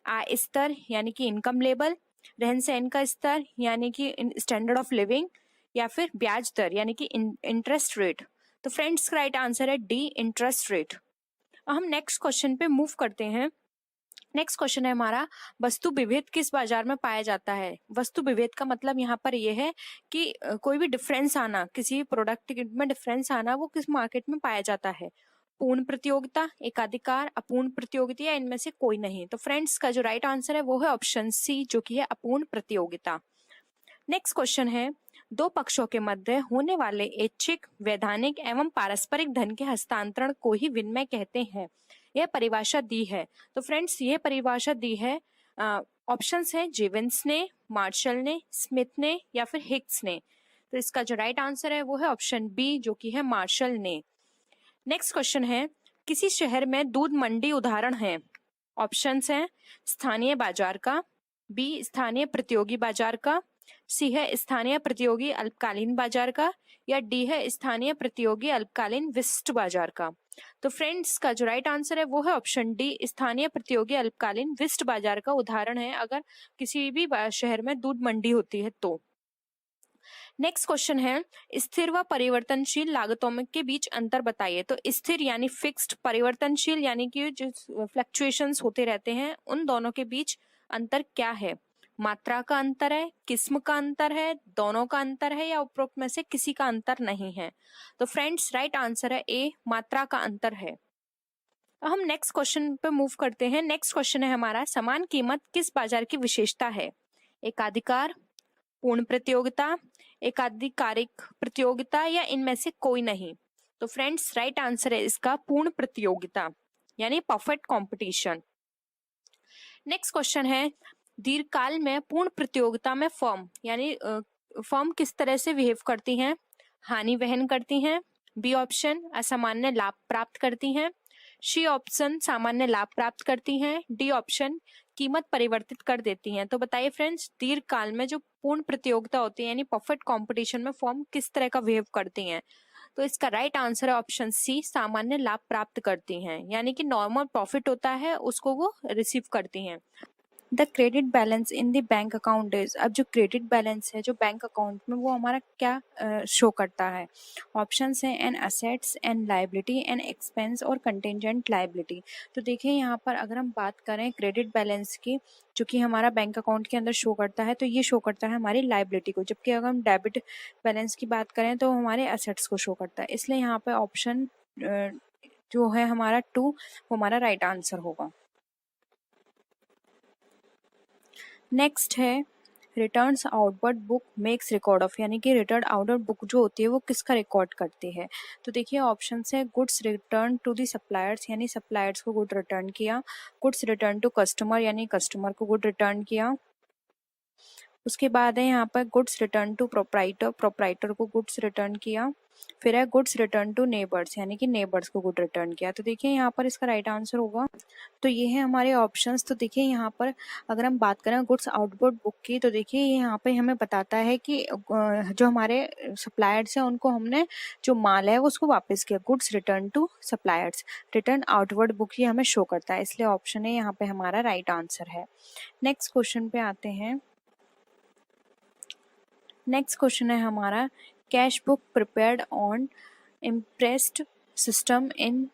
आय स्तर यानी कि इनकम लेवल, रहन सहन का स्तर यानी कि स्टैंडर्ड ऑफ लिविंग, या फिर ब्याज दर यानी कि इंटरेस्ट रेट? तो फ्रेंड्स राइट आंसर है डी, इंटरेस्ट रेट। हम नेक्स्ट क्वेश्चन पे मूव करते हैं। नेक्स्ट क्वेश्चन है हमारा, वस्तु विभेद किस बाजार में पाया जाता है? वस्तु विभेद का मतलब यहाँ पर यह है कि कोई भी डिफरेंस आना, किसी प्रोडक्ट में डिफरेंस आना, वो किस मार्केट में पाया जाता है? पूर्ण प्रतियोगिता, एकाधिकार, अपूर्ण प्रतियोगिता या इनमें से कोई नहीं? तो फ्रेंड्स का जो राइट आंसर है वो है ऑप्शन सी, जो कि है अपूर्ण प्रतियोगिता। नेक्स्ट क्वेश्चन है, दो पक्षों के मध्य होने वाले ऐच्छिक, वैधानिक एवं पारस्परिक धन के हस्तांतरण को ही विनिमय कहते हैं। यह परिभाषा दी है। तो फ्रेंड्स ये परिभाषा दी है, ऑप्शंस है जेविन्स ने, मार्शल ने, स्मिथ ने या फिर हिक्स ने? तो इसका जो राइट आंसर है वो है ऑप्शन बी, जो कि है मार्शल ने। नेक्स्ट क्वेश्चन है, किसी शहर में दूध मंडी उदाहरण है? ऑप्शंस हैं स्थानीय बाजार का, बी स्थानीय प्रतियोगी बाजार का, सी है स्थानीय प्रतियोगी अल्पकालीन बाजार का या डी है स्थानीय प्रतियोगी अल्पकालीन विशिष्ट बाजार का? तो फ्रेंड्स का जो राइट आंसर है वो है ऑप्शन डी, स्थानीय प्रतियोगी अल्पकालीन विशिष्ट बाजार का उदाहरण है अगर किसी भी शहर में दूध मंडी होती है तो। नेक्स्ट क्वेश्चन है, स्थिर व परिवर्तनशील लागतों में के बीच अंतर बताइए। तो स्थिर यानी फिक्स्ड, परिवर्तनशील यानी कि जो फ्लक्चुएशंस होते रहते हैं, उन दोनों के बीच अंतर क्या है? मात्रा का अंतर है, किस्म का अंतर है, दोनों का अंतर है या उपरोक्त में से किसी का अंतर नहीं है? तो फ्रेंड्स राइट आंसर है ए, मात्रा का अंतर है। हम नेक्स्ट क्वेश्चन पे मूव करते हैं। नेक्स्ट क्वेश्चन है हमारा, समान कीमत किस बाजार की विशेषता है? एकाधिकार, पूर्ण प्रतियोगिता, एकाधिकारिक प्रतियोगिता या इनमें से कोई नहीं? तो फ्रेंड्स राइट आंसर है इसका पूर्ण प्रतियोगिता, यानी परफेक्ट कंपटीशन। नेक्स्ट क्वेश्चन है, दीर्घकाल में पूर्ण प्रतियोगिता में फर्म यानी फर्म किस तरह से बिहेव करती हैं? हानि वहन करती हैं। बी ऑप्शन असामान्य लाभ प्राप्त करती हैं। सी ऑप्शन सामान्य लाभ प्राप्त करती हैं। डी ऑप्शन कीमत परिवर्तित कर देती हैं। तो बताइए फ्रेंड्स, दीर्घकाल में जो पूर्ण प्रतियोगिता होती है यानी परफेक्ट कंपटीशन में फर्म किस तरह का बिहेव करती हैं? तो इसका राइट आंसर है ऑप्शन सी, सामान्य लाभ प्राप्त करती हैं, यानी कि नॉर्मल प्रॉफिट होता है उसको वो रिसीव करती हैं। The credit balance in the bank account is, अब जो क्रेडिट बैलेंस है जो बैंक अकाउंट में वो हमारा क्या शो करता है? ऑप्शंस हैं an assets, an liability, an expense और कंटिजेंट लाइबिलिटी। तो देखिए यहाँ पर अगर हम बात करें क्रेडिट बैलेंस की, जो कि हमारा बैंक अकाउंट के अंदर शो करता है, तो ये शो करता है हमारी लाइबिलिटी को, जबकि अगर हम डेबिट बैलेंस की बात करें तो हमारे असेट्स को शो करता है। इसलिए यहाँ पे ऑप्शन जो है हमारा 2 वो हमारा राइट आंसर होगा। नेक्स्ट है returns outward book makes record of, यानी कि रिटर्न आउटवर्ड बुक जो होती है वो किसका रिकॉर्ड करती है? तो देखिए ऑप्शन है goods return to the suppliers, यानी सप्लायर्स को गुड रिटर्न किया। गुड्स रिटर्न टू कस्टमर, यानी कस्टमर को गुड रिटर्न किया। उसके बाद है यहाँ पर goods return to proprietor, proprietor को गुड्स रिटर्न किया। फिर है गुड्स रिटर्न टू नेबर्स, यानी कि नेबर्स को गुड रिटर्न किया। तो देखिए यहाँ पर इसका राइट आंसर होगा, तो ये है हमारे ऑप्शंस। तो देखिए यहाँ पर अगर हम बात करें गुड्स आउटवर्ड बुक की, तो देखिए यहाँ पे हमें बताता है कि जो हमारे सप्लायर्स हैं उनको हमने जो माल है उसको वापस किया। Goods return to suppliers, return outward book ये हमें शो करता है, इसलिए ऑप्शन है यहाँ पे हमारा राइट आंसर है। नेक्स्ट क्वेश्चन पे आते हैं। नेक्स्ट क्वेश्चन है हमारा cash book prepared on impressed system in,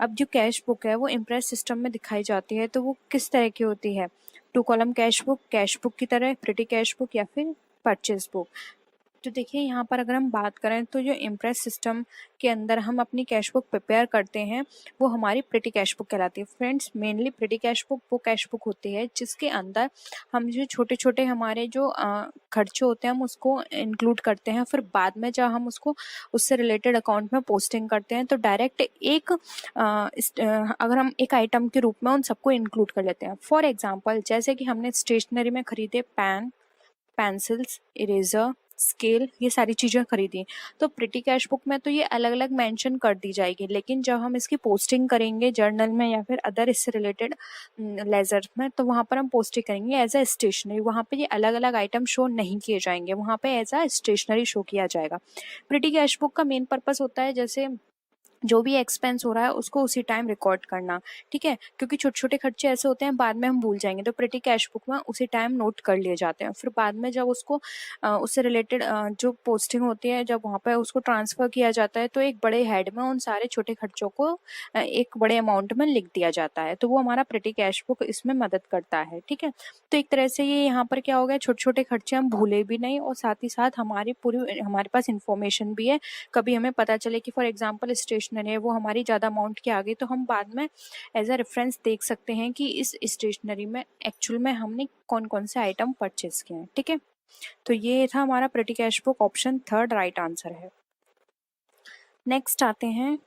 अब जो कैश बुक है वो इम्प्रेस सिस्टम में दिखाई जाती है तो वो किस तरह की होती है? 2 कॉलम कैश बुक की तरह, प्रिटी कैश बुक या फिर परचेज बुक। तो देखिए यहाँ पर अगर हम बात करें तो जो इम्प्रेस सिस्टम के अंदर हम अपनी कैश बुक प्रिपेयर करते हैं वो हमारी प्रिटी कैश बुक कहलाती है। Friends, mainly petty cash book वो कैश बुक होती है जिसके अंदर हम जो छोटे छोटे हमारे जो खर्चे होते हैं हम उसको इंक्लूड करते हैं, फिर बाद में जब हम उसको उससे रिलेटेड अकाउंट में पोस्टिंग करते हैं तो डायरेक्ट एक अगर हम एक आइटम के रूप में उन सबको इंक्लूड कर लेते हैं। फॉर एग्जाम्पल, जैसे कि हमने स्टेशनरी में खरीदे पेन, पेंसिल्स, इरेजर, स्केल, ये सारी चीज़ें खरीदी, तो प्रिटी कैश बुक में तो ये अलग अलग मेंशन कर दी जाएगी, लेकिन जब हम इसकी पोस्टिंग करेंगे जर्नल में या फिर अदर इससे रिलेटेड लेजर में, तो वहाँ पर हम पोस्टिंग करेंगे एज अ स्टेशनरी। वहाँ पे ये अलग अलग आइटम शो नहीं किए जाएंगे, वहाँ पे एज अ स्टेशनरी शो किया जाएगा। प्रिटी कैश बुक का मेन पर्पस होता है जैसे जो भी एक्सपेंस हो रहा है उसको उसी टाइम रिकॉर्ड करना, ठीक है, क्योंकि छोटे छोटे खर्चे ऐसे होते हैं बाद में हम भूल जाएंगे, तो प्रिटी कैश बुक में उसी टाइम नोट कर लिए जाते हैं। फिर बाद में जब उसको उससे रिलेटेड जो पोस्टिंग होती है जब वहाँ पे उसको ट्रांसफर किया जाता है तो एक बड़े हेड में उन सारे छोटे खर्चों को एक बड़े अमाउंट में लिख दिया जाता है, तो वो हमारा प्रिटी कैश बुक इसमें मदद करता है, ठीक है। तो एक तरह से ये यहाँ पर क्या हो गया, छोटे छोटे खर्चे हम भूले भी नहीं और साथ ही साथ हमारे पास इंफॉर्मेशन भी है। कभी हमें पता चले कि फॉर एग्जाम्पल स्टेशनरी है वो हमारी ज़्यादा अमाउंट की आ गई, तो हम बाद में एज अ रेफरेंस देख सकते हैं कि इस स्टेशनरी में एक्चुअल में हमने कौन कौन से आइटम परचेज किए हैं, ठीक है। तो ये था हमारा petty cash book, option 3 right answer है। नेक्स्ट आते हैं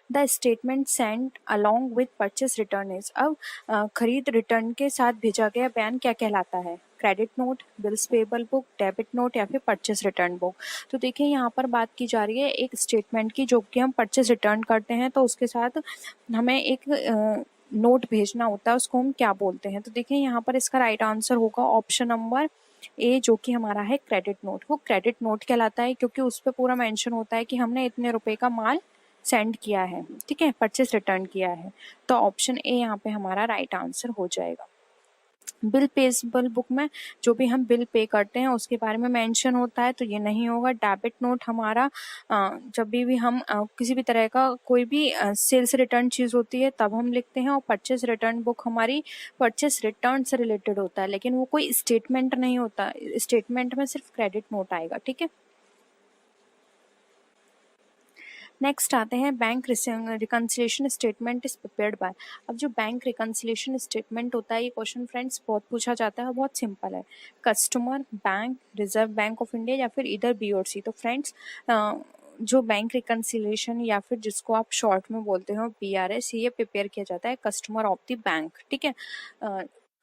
the statement send along with purchase return is, अब खरीद रिटर्न के साथ भेजा गया बयान क्या कहलाता है? Credit note, bills payable book, debit note या फिर परचेस रिटर्न बुक। तो देखिए यहाँ पर बात की जा रही है एक स्टेटमेंट की जो कि हम परचेस रिटर्न करते हैं तो उसके साथ हमें एक नोट भेजना होता है, उसको हम क्या बोलते हैं? तो देखिए यहाँ पर इसका राइट आंसर होगा ऑप्शन नंबर ए, जो कि हमारा है क्रेडिट नोट। वो क्रेडिट नोट कहलाता है क्योंकि उस पर पूरा मेंशन होता है कि हमने इतने रुपए का माल सेंड किया है, ठीक है, परचेस रिटर्न किया है। तो ऑप्शन ए यहाँ पे हमारा राइट आंसर हो जाएगा। बिल पेबल बुक में जो भी हम बिल पे करते हैं उसके बारे में मेंशन होता है, तो ये नहीं होगा। डेबिट नोट हमारा जब भी हम किसी भी तरह का कोई भी सेल्स रिटर्न चीज़ होती है तब हम लिखते हैं, और परचेस रिटर्न बुक हमारी परचेस रिटर्न से रिलेटेड होता है, लेकिन वो कोई स्टेटमेंट नहीं होता, स्टेटमेंट में सिर्फ क्रेडिट नोट आएगा, ठीक है। नेक्स्ट आते हैं bank reconciliation statement is prepared by, अब जो बैंक रिकन्सिलेशन स्टेटमेंट होता है ये क्वेश्चन फ्रेंड्स बहुत पूछा जाता है, बहुत सिंपल है। Customer, bank, reserve bank of India या फिर इधर बी और सी। तो फ्रेंड्स जो बैंक रिकन्सिलेशन या फिर जिसको आप शॉर्ट में बोलते हो BRS, ये प्रिपेयर किया जाता है कस्टमर ऑफ द बैंक, ठीक है।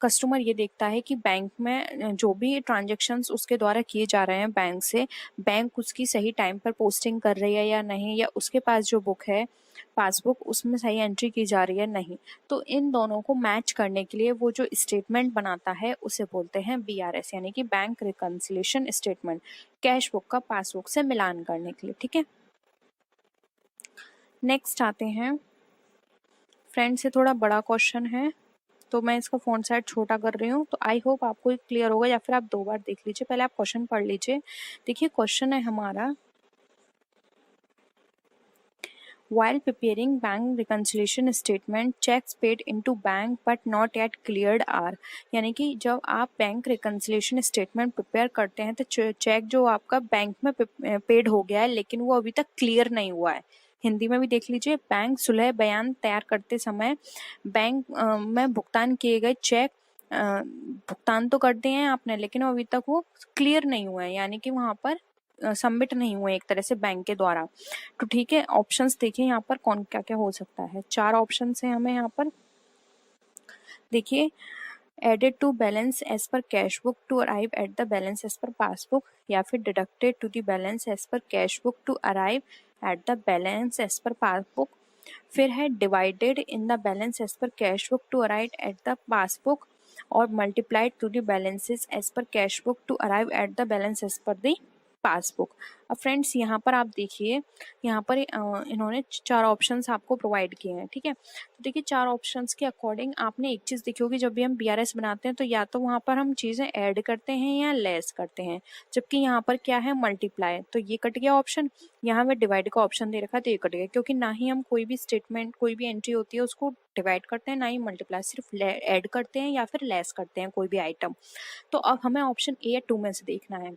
कस्टमर ये देखता है कि बैंक में जो भी ट्रांजेक्शन्स उसके द्वारा किए जा रहे हैं बैंक से, बैंक उसकी सही टाइम पर पोस्टिंग कर रही है या नहीं, या उसके पास जो बुक है पासबुक उसमें सही एंट्री की जा रही है नहीं। तो इन दोनों को मैच करने के लिए वो जो स्टेटमेंट बनाता है उसे बोलते हैं BRS, यानी कि bank reconciliation statement, cash book का पासबुक से मिलान करने के लिए। ठीक है, नेक्स्ट आते हैं फ्रेंड से थोड़ा बड़ा क्वेश्चन है, तो मैं इसका फ़ॉन्ट साइज छोटा कर रही हूँ। तो आई होप आपको क्लियर होगा, या फिर आप 2 बार देख लीजिए। पहले आप क्वेश्चन पढ़ लीजिए। देखिए क्वेश्चन है हमारा, while preparing bank reconciliation statement, checks paid into bank but not yet cleared are, यानी कि जब आप बैंक रिकंसिलिएशन स्टेटमेंट प्रिपेयर करते हैं तो चेक जो आपका बैंक में पेड हो गया है लेकिन वो अभी तक क्लियर नहीं हुआ है। हिंदी में भी देख लीजिए, बैंक सुलह बयान तैयार करते समय बैंक में भुगतान किए गए चेक भुगतान तो कर दिए हैं आपने, लेकिन अभी तक वो क्लियर नहीं हुआ है, यानी कि वहां पर सबमिट नहीं हुए एक तरह से बैंक के द्वारा। तो ठीक है, ऑप्शंस देखिए यहाँ पर कौन क्या क्या हो सकता है। 4 ऑप्शंस हैं हमें यहाँ पर। देखिए, added to balance as per cash book to arrive at the balance as per passbook, या फिर deducted to the balance as per cash book to arrive at the balance as per passbook. फिर है divided in the balance as per cash book to arrive at the passbook, और multiplied to the balances as per cash book to arrive at the balance as per the passbook. अब friends यहाँ पर आप देखिए, यहाँ पर इन्होंने 4 options आपको प्रोवाइड किए हैं। ठीक है, तो देखिए 4 ऑप्शंस के अकॉर्डिंग आपने एक चीज़ देखी होगी, जब भी हम BRS बनाते हैं तो या तो वहाँ पर हम चीज़ें ऐड करते हैं या लेस करते हैं, जबकि यहाँ पर क्या है मल्टीप्लाई। तो ये कट गया ऑप्शन, यहाँ में डिवाइड का ऑप्शन दे रखा है तो ये कट गया, क्योंकि ना ही हम कोई भी स्टेटमेंट कोई भी एंट्री होती है उसको डिवाइड करते हैं, ना ही मल्टीप्लाई, सिर्फ ऐड करते हैं या फिर लेस करते हैं कोई भी आइटम। तो अब हमें ऑप्शन ए या 2 में से देखना है।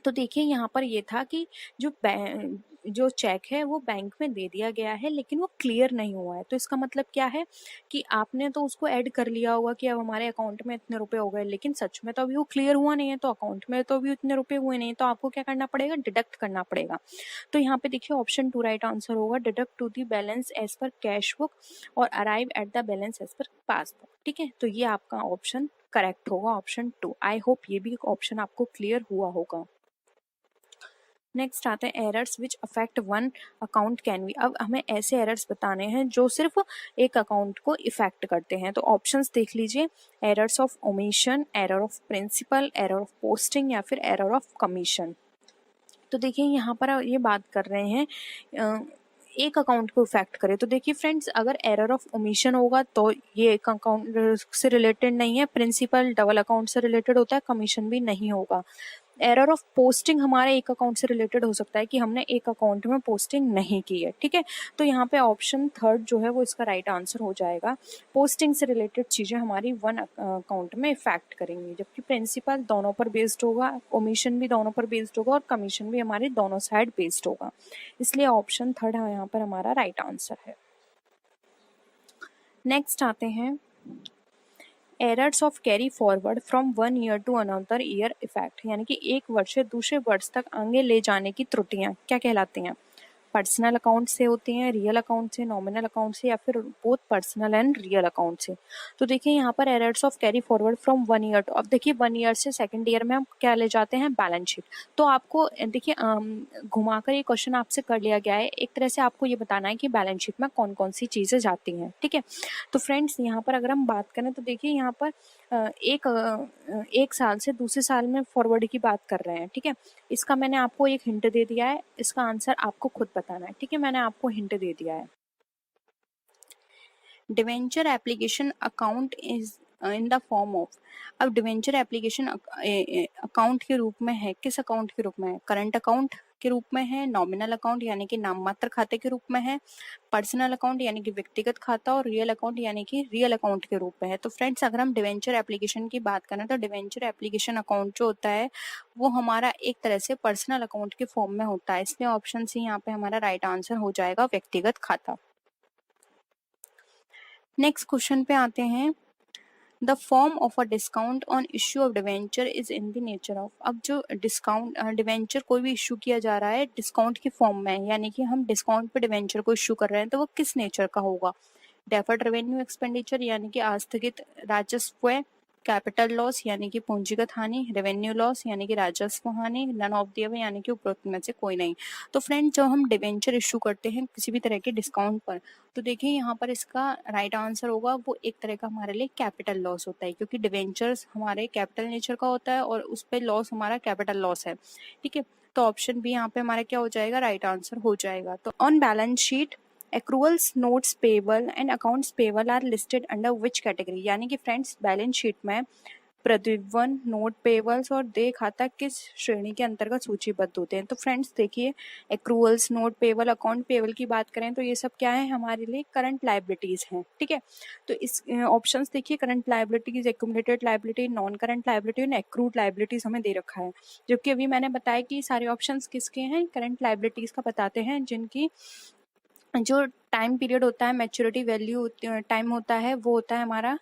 तो देखिए यहाँ पर ये था कि जो चेक है वो बैंक में दे दिया गया है लेकिन वो क्लियर नहीं हुआ है। तो इसका मतलब क्या है कि आपने तो उसको ऐड कर लिया होगा कि अब हमारे अकाउंट में इतने रुपए हो गए, लेकिन सच में तो अभी वो क्लियर हुआ नहीं है, तो अकाउंट में तो अभी उतने रुपए हुए नहीं, तो आपको क्या करना पड़ेगा, डिडक्ट करना पड़ेगा। तो यहाँ पे देखिए ऑप्शन 2 राइट आंसर होगा, deduct to the balance as per cash book और arrive at the balance as per passbook. ठीक है, तो ये आपका ऑप्शन करेक्ट होगा, ऑप्शन 2। आई होप ये भी ऑप्शन आपको क्लियर हुआ होगा। नेक्स्ट आते हैं errors which affect one account can be. अब हमें ऐसे एरर्स बताने हैं जो सिर्फ एक अकाउंट को इफेक्ट करते हैं। तो ऑप्शंस देख लीजिए, errors of omission, error of principle, error of posting, या फिर एरर ऑफ कमीशन। तो देखिए यहाँ पर ये बात कर रहे हैं एक अकाउंट को इफेक्ट करे। तो देखिए फ्रेंड्स, अगर एरर ऑफ ओमिशन होगा तो ये एक अकाउंट से रिलेटेड नहीं है, प्रिंसिपल डबल अकाउंट से रिलेटेड होता है, कमीशन भी नहीं होगा। एरर ऑफ पोस्टिंग हमारे एक अकाउंट से रिलेटेड हो सकता है कि हमने एक अकाउंट में पोस्टिंग नहीं की है। ठीक है, तो यहाँ पे ऑप्शन 3 जो है वो इसका राइट आंसर हो जाएगा। पोस्टिंग से रिलेटेड चीजें हमारी वन अकाउंट में इफेक्ट करेंगी, जबकि प्रिंसिपल दोनों पर बेस्ड होगा, ओमिशन भी दोनों पर बेस्ड होगा, और कमीशन भी हमारे दोनों साइड बेस्ड होगा। इसलिए ऑप्शन 3 यहाँ पर हमारा राइट आंसर है। नेक्स्ट आते हैं errors of carry forward from one year to another year effect, यानी कि एक वर्ष से दूसरे वर्ष तक आगे ले जाने की त्रुटियां क्या कहलाती हैं। पर्सनल अकाउंट से होती हैं, रियल अकाउंट से, नॉमिनल अकाउंट से, या फिर both personal and real account से। तो देखिए यहाँ पर errors of carry forward from 1 year to, अब देखिए 1 ईयर से 2nd ईयर में हम क्या ले जाते हैं, बैलेंस शीट। तो आपको देखिए घुमाकर ये क्वेश्चन आपसे कर लिया गया है, एक तरह से आपको ये बताना है कि बैलेंस शीट में कौन कौन सी चीजें जाती हैं। ठीक है, तो फ्रेंड्स यहाँ पर अगर हम बात करें तो देखिए यहाँ पर एक साल से दूसरे साल में फॉरवर्ड की बात कर रहे हैं। ठीक है, इसका मैंने आपको एक हिंट दे दिया है, इसका आंसर आपको खुद बताना है। ठीक है, मैंने आपको हिंट दे दिया है। Debenture application account is in the form of, अब डिवेंचर एप्लीकेशन अकाउंट के रूप में है, किस अकाउंट के रूप में है, करंट अकाउंट के रूप में है, नॉमिनल अकाउंट यानी कि नाम मात्र खाते के रूप में है, पर्सनल अकाउंट यानी कि व्यक्तिगत खाता, और रियल अकाउंट यानी कि रियल अकाउंट के रूप में है। तो फ्रेंड्स, अगर हम डिवेंचर एप्लीकेशन की बात करें तो डिवेंचर एप्लीकेशन अकाउंट जो होता है वो हमारा एक तरह से पर्सनल अकाउंट के फॉर्म में होता है, इसलिए ऑप्शन सी यहाँ पे हमारा राइट आंसर हो जाएगा, व्यक्तिगत खाता। नेक्स्ट क्वेश्चन पे आते हैं, the form of a discount on issue of debenture is in the nature of, अब जो डिस्काउंट डिवेंचर कोई भी इश्यू किया जा रहा है डिस्काउंट की फॉर्म में, यानी कि हम डिस्काउंट पे डिवेंचर को इश्यू कर रहे हैं, तो वो किस नेचर का होगा। डेफर्ड रेवेन्यू एक्सपेंडिचर यानी कि आस्थगित राजस्व, कैपिटल लॉस यानी कि पूंजीगत हानि, रेवेन्यू लॉस यानी कि राजस्व हानि, नन ऑफ द अबव यानी कि उपरोक्त में से कोई नहीं। तो फ्रेंड जब हम डिवेंचर इशू करते हैं किसी भी तरह के डिस्काउंट पर, तो देखिए यहाँ पर इसका राइट आंसर होगा वो एक तरह का हमारे लिए कैपिटल लॉस होता है, क्योंकि डिवेंचर्स हमारे कैपिटल नेचर का होता है और उस पर लॉस हमारा कैपिटल लॉस है। ठीक है, तो ऑप्शन बी यहाँ पे हमारा क्या हो जाएगा, राइट आंसर हो जाएगा। तो on balance sheet accruals, notes payable and accounts payable are listed under which category, यानी कि फ्रेंड्स बैलेंस शीट में प्रतिवन, नोट पेबल्स और देय खाता किस श्रेणी के अंतर्गत सूचीबद्ध होते हैं। तो फ्रेंड्स देखिए, एक्रूअल्स, नोट पेबल, अकाउंट पेबल की बात करें तो ये सब क्या है, हमारे लिए करंट लाइबिलिटीज हैं। ठीक है, तो इस ऑप्शंस देखिए, current liabilities, accumulated liability, non current liability और एक्रूड लाइबिलिटीज हमें दे रखा है। जबकि अभी मैंने बताया कि सारे ऑप्शंस किसके हैं, करंट लाइबिलिटीज का बताते हैं, जिनकी जो टाइम पीरियड होता है, मैच्योरिटी वैल्यू टाइम होता है, वो होता है हमारा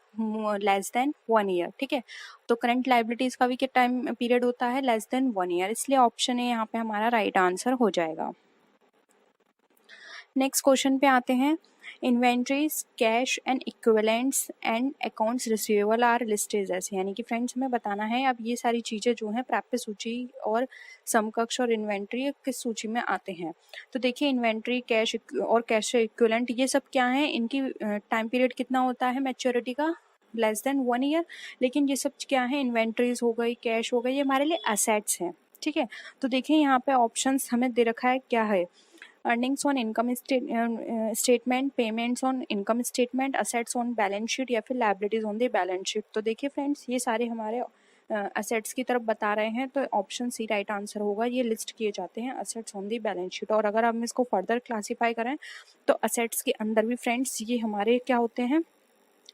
लेस देन 1 ईयर। ठीक है, तो करंट लाइबिलिटीज का भी क्या टाइम पीरियड होता है, लेस देन 1 ईयर, इसलिए ऑप्शन ए यहाँ पे हमारा राइट आंसर हो जाएगा। नेक्स्ट क्वेश्चन पे आते हैं। Inventories, cash and equivalents and accounts receivable are listed as, यानी कि फ्रेंड्स हमें बताना है अब ये सारी चीज़ें जो हैं प्राप्य सूची और समकक्ष और इन्वेंट्री किस सूची में आते हैं। तो देखिए, इन्वेंट्री, कैश और कैश इक्विवेलेंट ये सब क्या है, इनकी टाइम पीरियड कितना होता है मैच्योरिटी का, लेस देन 1 ईयर। लेकिन ये सब क्या है, इन्वेंट्रीज हो गई, कैश हो गई, ये हमारे लिए असेट्स हैं। ठीक है, तो देखिए यहाँ पे ऑप्शंस हमें दे रखा है, क्या है, earnings on income statement, payments on income statement, assets on balance sheet या फिर liabilities on the balance sheet. तो देखिए फ्रेंड्स, ये सारे हमारे असेट्स की तरफ बता रहे हैं, तो ऑप्शन सी राइट आंसर होगा। ये लिस्ट किए जाते हैं assets on the balance sheet. और अगर हम इसको फर्दर क्लासीफाई करें तो असेट्स के अंदर भी फ्रेंड्स ये हमारे क्या होते हैं,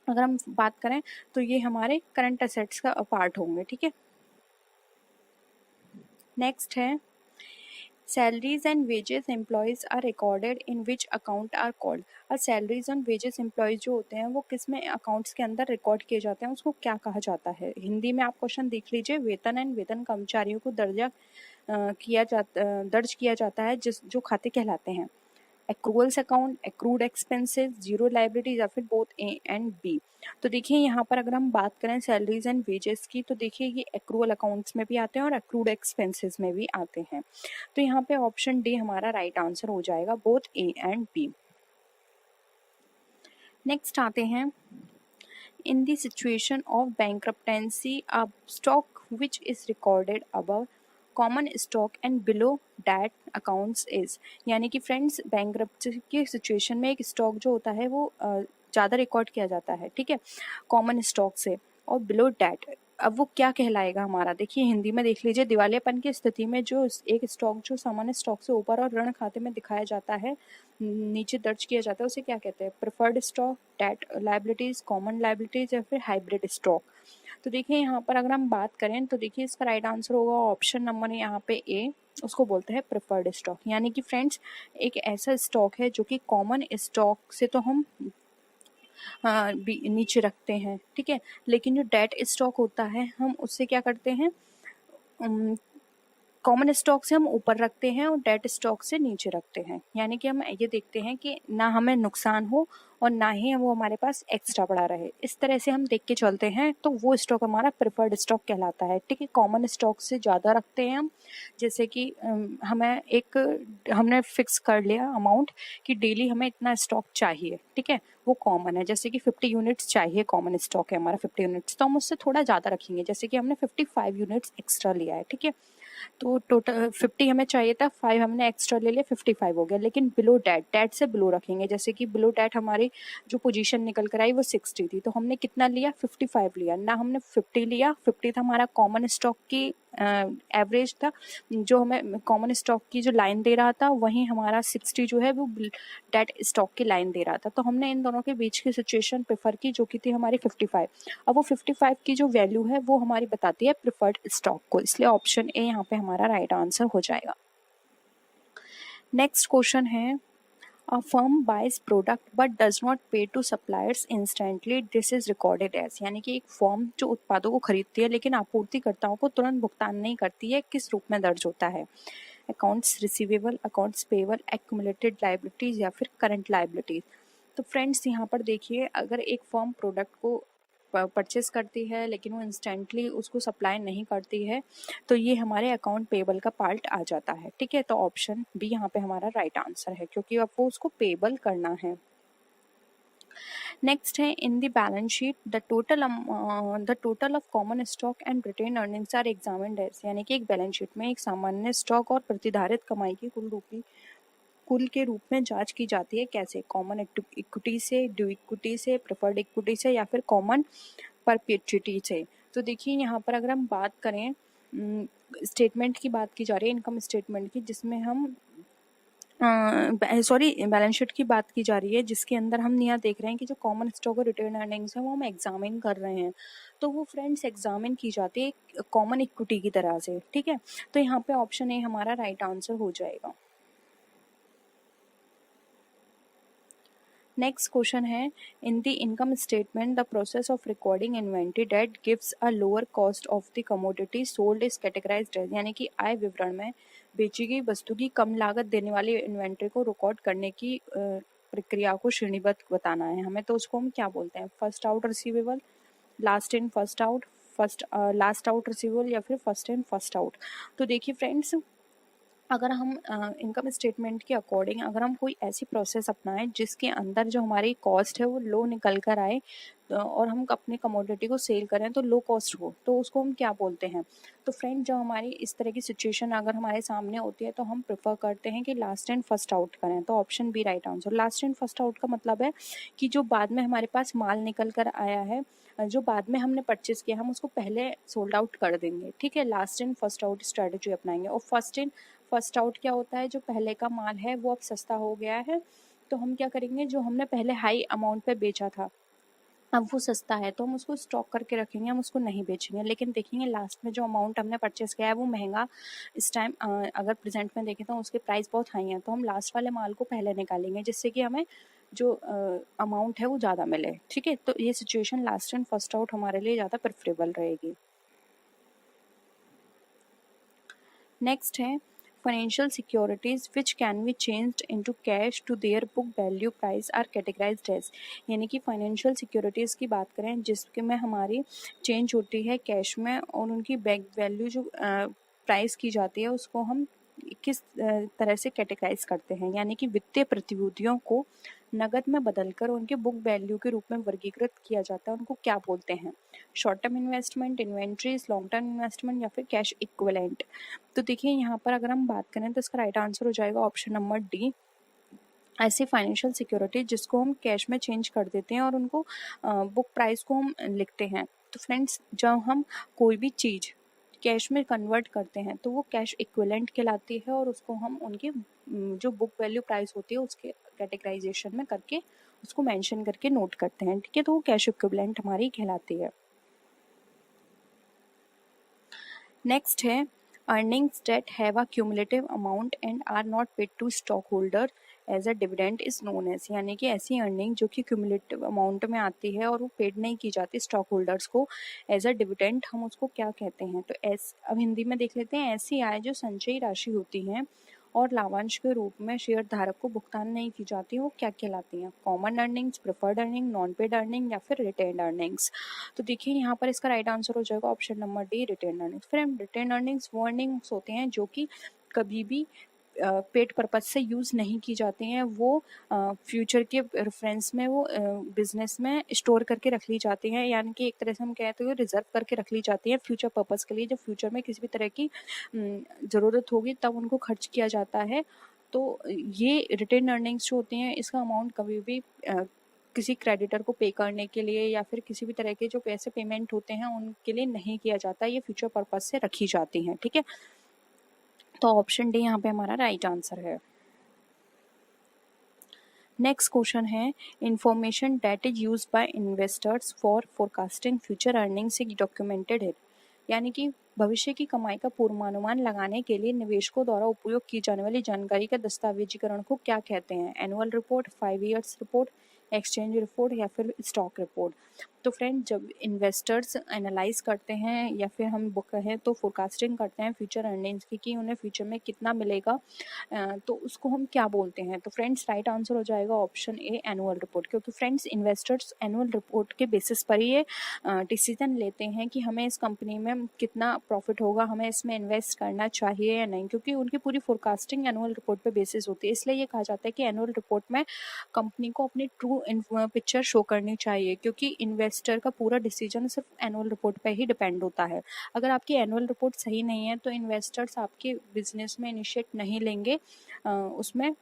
अगर हम बात करें तो ये हमारे करंट असेट्स का पार्ट होंगे। ठीक है, नेक्स्ट है, salaries and wages employees are recorded in which account are called। और salaries and wages employees जो होते हैं वो किस में अकाउंट्स के अंदर रिकॉर्ड किए जाते हैं, उसको क्या कहा जाता है। हिंदी में आप क्वेश्चन देख लीजिए, वेतन एंड वेतन कर्मचारियों को दर्ज किया जाता है जो खाते कहलाते हैं। Accruals account, accrued expenses, zero liability या फिर बोथ ए एंड बी। तो देखिए यहाँ पर अगर हम बात करें सैलरीज एंड वेजेस की, तो देखिए ये एक्रूअल अकाउंट्स में भी आते हैं और एक्रूड एक्सपेंसेस में भी आते हैं। तो यहाँ पे ऑप्शन डी हमारा राइट आंसर हो जाएगा, both A and B. Next आते हैं, in the situation of bankruptcy a stock which is recorded above common stock and below that accounts is, यानी कि फ्रेंड्स बैंक्रप्सी की सिचुएशन में एक स्टॉक जो होता है वो ज़्यादा रिकॉर्ड किया जाता है। ठीक है, कॉमन स्टॉक से, और बिलो डैट अब वो क्या कहलाएगा हमारा। देखिए हिंदी में देख लीजिए, दिवालियापन की स्थिति में जो एक स्टॉक जो सामान्य स्टॉक से ऊपर और ऋण खाते में दिखाया जाता है, नीचे दर्ज किया जाता है, उसे क्या कहते हैं, preferred stock, debt liabilities, common liabilities या फिर हाइब्रिड स्टॉक। तो देखिए यहाँ पर अगर हम बात करें तो देखिए इसका राइट आंसर होगा ऑप्शन नंबर यहाँ पे ए, उसको बोलते हैं प्रेफर्ड स्टॉक। यानी कि फ्रेंड्स एक ऐसा स्टॉक है जो कि कॉमन स्टॉक से तो हम नीचे रखते हैं। ठीक है, लेकिन जो डेट स्टॉक होता है हम उससे क्या करते हैं, कॉमन स्टॉक से हम ऊपर रखते हैं और डेट स्टॉक से नीचे रखते हैं। यानी कि हम ये देखते हैं कि ना हमें नुकसान हो और ना ही वो हमारे पास एक्स्ट्रा पड़ा रहे, इस तरह से हम देख के चलते हैं, तो वो स्टॉक हमारा प्रेफर्ड स्टॉक कहलाता है। ठीक है, कॉमन स्टॉक से ज़्यादा रखते हैं हम, जैसे कि हमने फिक्स कर लिया अमाउंट कि डेली हमें इतना स्टॉक चाहिए। ठीक है, वो कॉमन है, जैसे कि 50 यूनिट्स चाहिए, कॉमन स्टॉक है हमारा 50 यूनिट्स, तो हम उससे थोड़ा ज़्यादा रखेंगे, जैसे कि हमने 55 यूनिट्स एक्स्ट्रा लिया है। ठीक है, तो टोटल 50 हमें चाहिए था, 5 हमने एक्स्ट्रा ले लिया, 55 हो गया। लेकिन बिलो डेट से बिलो रखेंगे, जैसे कि बिलो डेट हमारी जो पोजीशन निकल कर आई वो 60 थी, तो हमने कितना लिया, 55 लिया, ना हमने 50 लिया। 50 था हमारा कॉमन स्टॉक की एवरेज था, जो हमें कॉमन स्टॉक की जो लाइन दे रहा था, वहीं हमारा 60 जो है वो डेट स्टॉक की लाइन दे रहा था। तो हमने इन दोनों के बीच की सिचुएशन प्रेफर की, जो कि थी हमारी 55। अब वो 55 की जो वैल्यू है वो हमारी बताती है प्रेफर्ड स्टॉक को, इसलिए ऑप्शन ए यहाँ पे हमारा राइट आंसर हो जाएगा। नेक्स्ट क्वेश्चन है, A firm buys product but does not pay to suppliers instantly. This is recorded as, यानी कि एक फर्म जो उत्पादों को खरीदती है लेकिन आपूर्तिकर्ताओं को तुरंत भुगतान नहीं करती है, किस रूप में दर्ज होता है। Accounts receivable, accounts payable, accumulated liabilities या फिर करंट लाइबिलिटीज। तो फ्रेंड्स यहाँ पर देखिए, अगर एक फर्म प्रोडक्ट को परचेस करती है लेकिन वो इंस्टेंटली उसको सप्लाई नहीं करती है, तो ये हमारे अकाउंट पेबल का पार्ट आ जाता है। ठीक है, तो ऑप्शन बी यहाँ पे हमारा राइट आंसर है, क्योंकि अब वो उसको पेबल करना है। नेक्स्ट है, in the balance sheet the total of common stock and retained earnings are examined as, यानी कि एक बैलेंस शीट में एक सामान्य स्टॉक और प्रतिधारित कमाई की कुल के रूप में जांच की जाती है। कैसे? कॉमन इक्विटी से, ड्यू इक्विटी से, प्रेफर्ड इक्विटी से, या फिर कॉमन परपेचुइटी से। तो देखिए यहाँ पर अगर हम बात करें स्टेटमेंट की बात की जा रही है, इनकम स्टेटमेंट की, जिसमें हम बैलेंस शीट की बात की जा रही है, जिसके अंदर हम यहाँ देख रहे हैं कि जो कॉमन स्टॉक और रिटेन अर्निंग्स है वो हम एग्जामिन कर रहे हैं। तो वो फ्रेंड्स एग्जामिन की जाती है कॉमन इक्विटी की तरह से। ठीक है, तो यहाँ पे ऑप्शन ए हमारा राइट आंसर हो जाएगा। नेक्स्ट क्वेश्चन है, in the income statement the process of recording inventory that gives a lower cost of the commodity sold is categorised as, यानी कि आय विवरण में बेची गई वस्तु की कम लागत देने वाली इन्वेंट्री को रिकॉर्ड करने की प्रक्रिया को श्रेणीबद्ध बताना है हमें। तो उसको हम क्या बोलते हैं? First out receivable, last in first out, last out receivable, या फिर फर्स्ट इन फर्स्ट आउट। तो देखिए फ्रेंड्स, अगर हम इनकम स्टेटमेंट के अकॉर्डिंग अगर हम कोई ऐसी प्रोसेस अपनाएं जिसके अंदर जो हमारी कॉस्ट है वो लो निकल कर आए, और हम अपने कमोडिटी को सेल करें तो लो कॉस्ट हो, तो उसको हम क्या बोलते हैं? तो फ्रेंड, जब हमारी इस तरह की सिचुएशन अगर हमारे सामने होती है तो हम प्रेफर करते हैं कि लास्ट एंड फर्स्ट आउट करें। तो option B right answer. Last and first out का मतलब है कि जो बाद में हमारे पास माल निकल कर आया है, जो बाद में हमने परचेस किया, हम उसको पहले सोल्ड आउट कर देंगे। ठीक है, last in first out strategy अपनाएंगे। और फर्स्ट इन फर्स्ट आउट क्या होता है? जो पहले का माल है वो अब सस्ता हो गया है, तो हम क्या करेंगे, जो हमने पहले हाई अमाउंट पे बेचा था अब वो सस्ता है, तो हम उसको स्टॉक करके रखेंगे, हम उसको नहीं बेचेंगे। लेकिन देखेंगे लास्ट में जो अमाउंट हमने परचेस किया है वो महंगा, इस टाइम अगर प्रेजेंट में देखें तो उसके प्राइस बहुत हाई हैं, तो हम लास्ट वाले माल को पहले निकालेंगे, जिससे कि हमें जो अमाउंट है वो ज़्यादा मिले। ठीक है, तो ये situation last and first out हमारे लिए ज़्यादा प्रेफरेबल रहेगी। नेक्स्ट है, financial securities which can be changed into cash to their book value price are categorised as, यानी कि फाइनेंशियल सिक्योरिटीज़ की बात करें जिसके में हमारी चेंज होती है कैश में, और उनकी बैक वैल्यू जो प्राइस की जाती है उसको हम किस तरह से कैटेगराइज करते हैं, यानी कि वित्तीय प्रतिभूतियों को नगद में बदलकर उनके बुक वैल्यू के रूप में वर्गीकृत किया जाता है, उनको क्या बोलते हैं? Short term investment, inventories, long term investment, या फिर कैश इक्विवेलेंट। तो देखिए यहाँ पर अगर हम बात करें तो इसका राइट आंसर हो जाएगा ऑप्शन नंबर डी, ऐसी फाइनेंशियल सिक्योरिटी जिसको हम कैश में चेंज कर देते हैं और उनको बुक प्राइस को हम लिखते हैं। तो फ्रेंड्स, जब हम कोई भी चीज़ कैश में कन्वर्ट करते हैं तो वो कैश इक्विवेलेंट कहलाती है, और उसको हम उनकी जो बुक वैल्यू प्राइस होती है उसके कैटेगराइजेशन में करके उसको मेंशन करके नोट करते हैं। ठीक है, तो वो कैश इक्विवेलेंट हमारी कहलाती है। नेक्स्ट है, earnings that have a cumulative amount and are not paid to stockholder as a dividend is known as, यानी कि ऐसी अर्निंग जो कि क्यूमुलेटिव अमाउंट में आती है और वो पेड नहीं की जाती स्टॉक होल्डर्स को एज अ डिविडेंड, हम उसको क्या कहते हैं? तो अब हिंदी में देख लेते हैं, ऐसी आय जो संचयी राशि होती है और लाभांश के रूप में शेयर धारक को भुगतान नहीं की जाती, वो क्या कहलाती हैं? Common earnings, preferred earning, non paid earning, या फिर रिटेन अर्निंग्स। तो देखिए यहाँ पर इसका राइट आंसर हो जाएगा option number D, retained earnings. फिर हम रिटेन अर्निंग्स वो अर्निंग्स होते हैं जो कि कभी भी पेड पर्पज से यूज़ नहीं की जाती हैं, वो फ्यूचर के रेफरेंस में वो बिजनेस में स्टोर करके रख ली जाती हैं, यानी कि एक तरह से हम कहते हैं रिजर्व करके रख ली जाती हैं फ्यूचर पर्पज़ के लिए। जब फ्यूचर में किसी भी तरह की ज़रूरत होगी तब उनको खर्च किया जाता है। तो ये रिटेन अर्निंग्स जो होती हैं इसका अमाउंट कभी भी किसी क्रेडिटर को पे करने के लिए या फिर किसी भी तरह के जो पैसे पेमेंट होते हैं उनके लिए नहीं किया जाता, ये फ्यूचर पर्पज से रखी जाती हैं। ठीक है, तो ऑप्शन डी यहाँ पे हमारा राइट आंसर है। नेक्स्ट क्वेश्चन है, information that is used by investors for forecasting future earnings is documented है, यानी कि भविष्य की कमाई का पूर्वानुमान लगाने के लिए निवेशकों द्वारा उपयोग की जाने वाली जानकारी का दस्तावेजीकरण को क्या कहते हैं? Annual report, 5 years report, exchange report, या फिर स्टॉक रिपोर्ट। तो फ्रेंड जब इन्वेस्टर्स एनालाइज करते हैं या फिर हम बुक कहें तो फोरकास्टिंग करते हैं फ्यूचर अर्निंग्स की कि उन्हें फ्यूचर में कितना मिलेगा, तो उसको हम क्या बोलते हैं? तो फ्रेंड्स राइट आंसर हो जाएगा ऑप्शन ए एनुअल रिपोर्ट, क्योंकि फ्रेंड्स इन्वेस्टर्स एनुअल रिपोर्ट के बेसिस पर ही ये डिसीजन लेते हैं कि हमें इस कंपनी में कितना प्रॉफिट होगा, हमें इसमें इन्वेस्ट करना चाहिए या नहीं, क्योंकि उनकी पूरी फोरकास्टिंग एनुअल रिपोर्ट पे बेसिस होती है। इसलिए ये कहा जाता है कि एनुअल रिपोर्ट में कंपनी को अपनी ट्रू पिक्चर शो करनी चाहिए, क्योंकि इन्वेस्टर का पूरा डिसीजन सिर्फ एनुअल रिपोर्ट पे ही डिपेंड होता है। अगर आपकी एनुअल रिपोर्ट सही नहीं है तो इन्वेस्टर्स आपके बिजनेस में इनिशिएट नहीं लेंगे उसमें,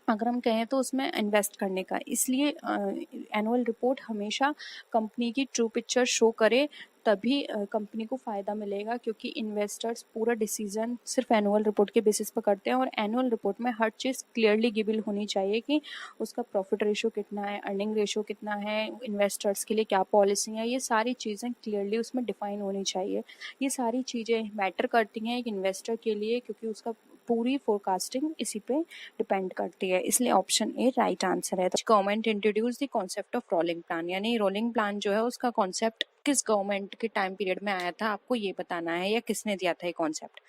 अगर हम कहें तो उसमें इन्वेस्ट करने का। इसलिए एनुअल रिपोर्ट हमेशा कंपनी की ट्रू पिक्चर शो करे, तभी कंपनी को फ़ायदा मिलेगा, क्योंकि इन्वेस्टर्स पूरा डिसीजन सिर्फ एनुअल रिपोर्ट के बेसिस पर करते हैं। और एनुअल रिपोर्ट में हर चीज़ क्लियरली गिवन होनी चाहिए कि उसका प्रॉफिट रेशो कितना है, अर्निंग रेशो कितना है, इन्वेस्टर्स के लिए क्या पॉलिसी है, ये सारी चीज़ें क्लियरली उसमें डिफाइन होनी चाहिए। ये सारी चीज़ें मैटर करती हैं एक इन्वेस्टर के लिए, क्योंकि उसका पूरी फोरकास्टिंग इसी पे डिपेंड करती है। इसलिए ऑप्शन ए राइट आंसर है। Government introduce the concept of rolling plan, यानी रोलिंग प्लान जो है उसका कॉन्सेप्ट किस गवर्नमेंट के टाइम पीरियड में आया था, आपको ये बताना है, या किसने दिया था ये कॉन्सेप्ट?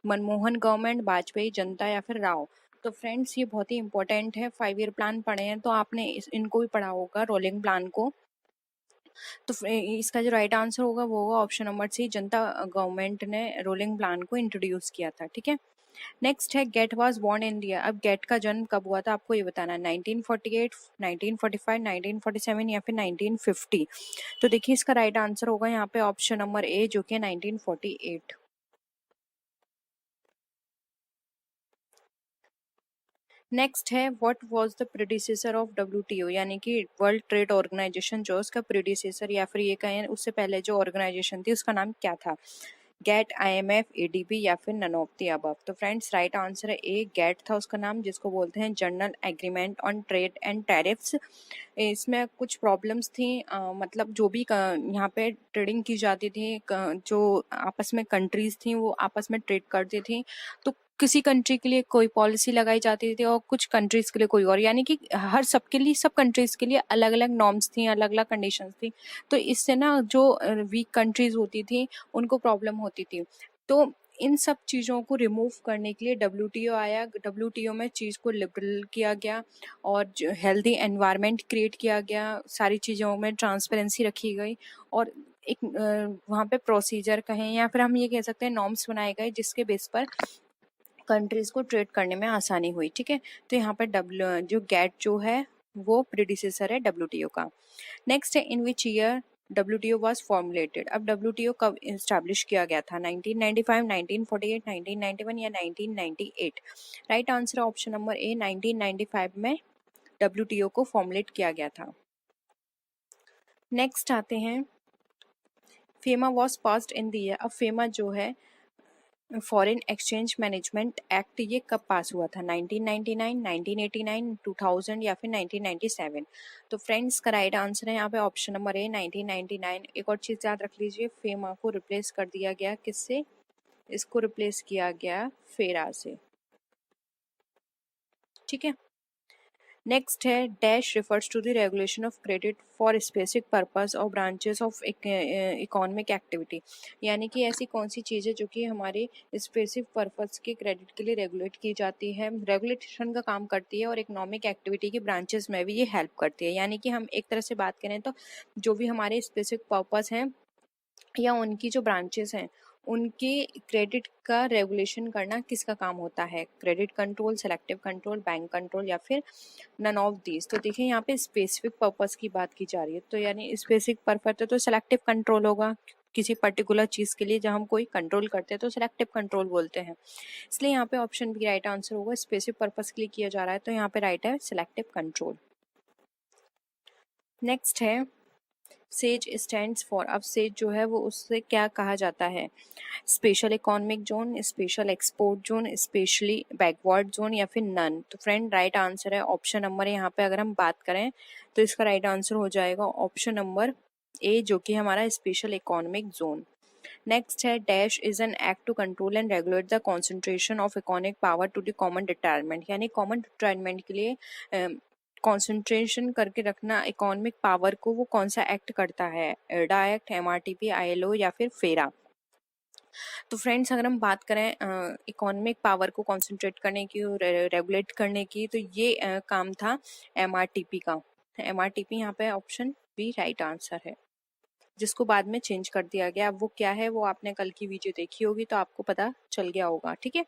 मनमोहन गवर्नमेंट, वाजपेयी, जनता या फिर राव? तो फ्रेंड्स ये बहुत ही इंपॉर्टेंट है, 5 ईयर प्लान पढ़े हैं तो आपने इनको भी पढ़ा होगा, रोलिंग प्लान को। तो इसका जो राइट आंसर होगा वो होगा ऑप्शन नंबर सी, जनता गवर्नमेंट ने रोलिंग प्लान को इंट्रोड्यूस किया था। ठीक है, नेक्स्ट है gate was born in India. अब गेट का जन्म कब हुआ था आपको ये बताना है, 1948, 1945, 1947 या फिर 1950? तो देखिए इसका राइट आंसर होगा यहाँ पे ऑप्शन नंबर ए, जो कि 1948। नेक्स्ट है what was the predecessor of WTO, यानी कि वर्ल्ड ट्रेड ऑर्गेनाइजेशन जो उसका प्रेडिसेसर या फिर ये कहें उससे पहले जो ऑर्गेनाइजेशन थी उसका नाम क्या था? गेट, आईएमएफ, एडीबी या फिर नन ऑफ द अबव? तो फ्रेंड्स राइट आंसर है ए, गेट था उसका नाम, जिसको बोलते हैं general agreement on trade and tariffs. इसमें कुछ प्रॉब्लम्स थी, मतलब जो भी यहाँ पे ट्रेडिंग की जाती थी, जो आपस में कंट्रीज थी वो आपस में ट्रेड करती थी, तो किसी कंट्री के लिए कोई पॉलिसी लगाई जाती थी और कुछ कंट्रीज के लिए कोई और, यानी कि हर सबके लिए, सब कंट्रीज के लिए अलग अलग नॉर्म्स थी, अलग अलग कंडीशंस थी। तो इससे ना जो वीक कंट्रीज होती थी उनको प्रॉब्लम होती थी। तो इन सब चीज़ों को रिमूव करने के लिए डब्ल्यूटीओ आया, डब्ल्यूटीओ में चीज़ को लिबरल किया गया और हेल्दी एनवायरनमेंट क्रिएट किया गया, सारी चीज़ों में ट्रांसपेरेंसी रखी गई और एक वहाँ पे प्रोसीजर कहें या फिर हम ये कह सकते हैं नॉर्म्स बनाए गए, जिसके बेस पर कंट्रीज को ट्रेड करने में आसानी हुई। ठीक है, तो यहाँ पर जो गेट जो है वो प्रीडिसेसर है डब्ल्यूटीओ का। नेक्स्ट है in which year WTO was formulated. अब डब्ल्यूटीओ कब इस्टेब्लिश किया गया था, 1995, 1948, 1991 या 1998? Right answer option number A, 1995 में डब्ल्यूटीओ को फॉर्मुलेट किया गया था। नेक्स्ट आते हैं FEMA was passed in the year. अब फेमा जो है फॉरेन एक्सचेंज मैनेजमेंट एक्ट, ये कब पास हुआ था, 1999, 1989, 2000 या फिर 1997? तो फ्रेंड्स का राइट आंसर है यहाँ पे ऑप्शन नंबर ए, 1999। एक और चीज़ याद रख लीजिए, फेमा को रिप्लेस कर दिया गया किससे? इसको रिप्लेस किया गया फेरा से। ठीक है, नेक्स्ट है dash refers to the regulation of credit for specific purpose और ब्रांचेस ऑफ इकोनॉमिक एक्टिविटी, यानी कि ऐसी कौन सी चीज़ है जो कि हमारे स्पेसिफिक पर्पस के क्रेडिट के लिए रेगुलेट की जाती है, रेगुलेशन का काम करती है और इकोनॉमिक एक्टिविटी की ब्रांचेस में भी ये हेल्प करती है। यानी कि हम एक तरह से बात करें तो जो भी हमारे स्पेसिफिक पर्पस हैं या उनकी जो ब्रांचेस हैं उनके क्रेडिट का रेगुलेशन करना किसका काम होता है? Credit control, selective control, bank control या फिर नन ऑफ दीज? तो देखिए यहाँ पे स्पेसिफिक पर्पस की बात की जा रही है, तो यानी स्पेसिफिक पर्पस है तो सेलेक्टिव कंट्रोल होगा, किसी पर्टिकुलर चीज़ के लिए जब हम कोई कंट्रोल करते हैं तो सेलेक्टिव कंट्रोल बोलते हैं। इसलिए यहाँ पे ऑप्शन बी राइट आंसर होगा, स्पेसिफिक पर्पस के लिए किया जा रहा है तो यहाँ पे राइट है सेलेक्टिव कंट्रोल। नेक्स्ट है सेज स्टैंड्स फॉर। अब सेज जो है वो उससे क्या कहा जाता है? Special economic zone, special export zone, specially backward zone या फिर नन? तो फ्रेंड राइट आंसर है ऑप्शन नंबर, यहाँ पे अगर हम बात करें तो इसका राइट आंसर हो जाएगा ऑप्शन नंबर ए, जो कि हमारा स्पेशल इकोनॉमिक जोन। नेक्स्ट है dash is an act to control and regulate the concentration of economic power to the common detriment, यानी कॉमन डिटायरमेंट के लिए कंसंट्रेशन करके रखना इकोनॉमिक पावर को, वो कौन सा एक्ट करता है? एडा एक्ट, एमआरटीपी, आईएलओ या फिर फेरा? तो फ्रेंड्स अगर हम बात करें इकोनॉमिक पावर को कंसंट्रेट करने की और रेगुलेट करने की, तो ये काम था एमआरटीपी का। एमआरटीपी यहाँ पे ऑप्शन बी राइट आंसर है, जिसको बाद में चेंज कर दिया गया। अब वो क्या है वो आपने कल की वीडियो देखी होगी तो आपको पता चल गया होगा, ठीक है।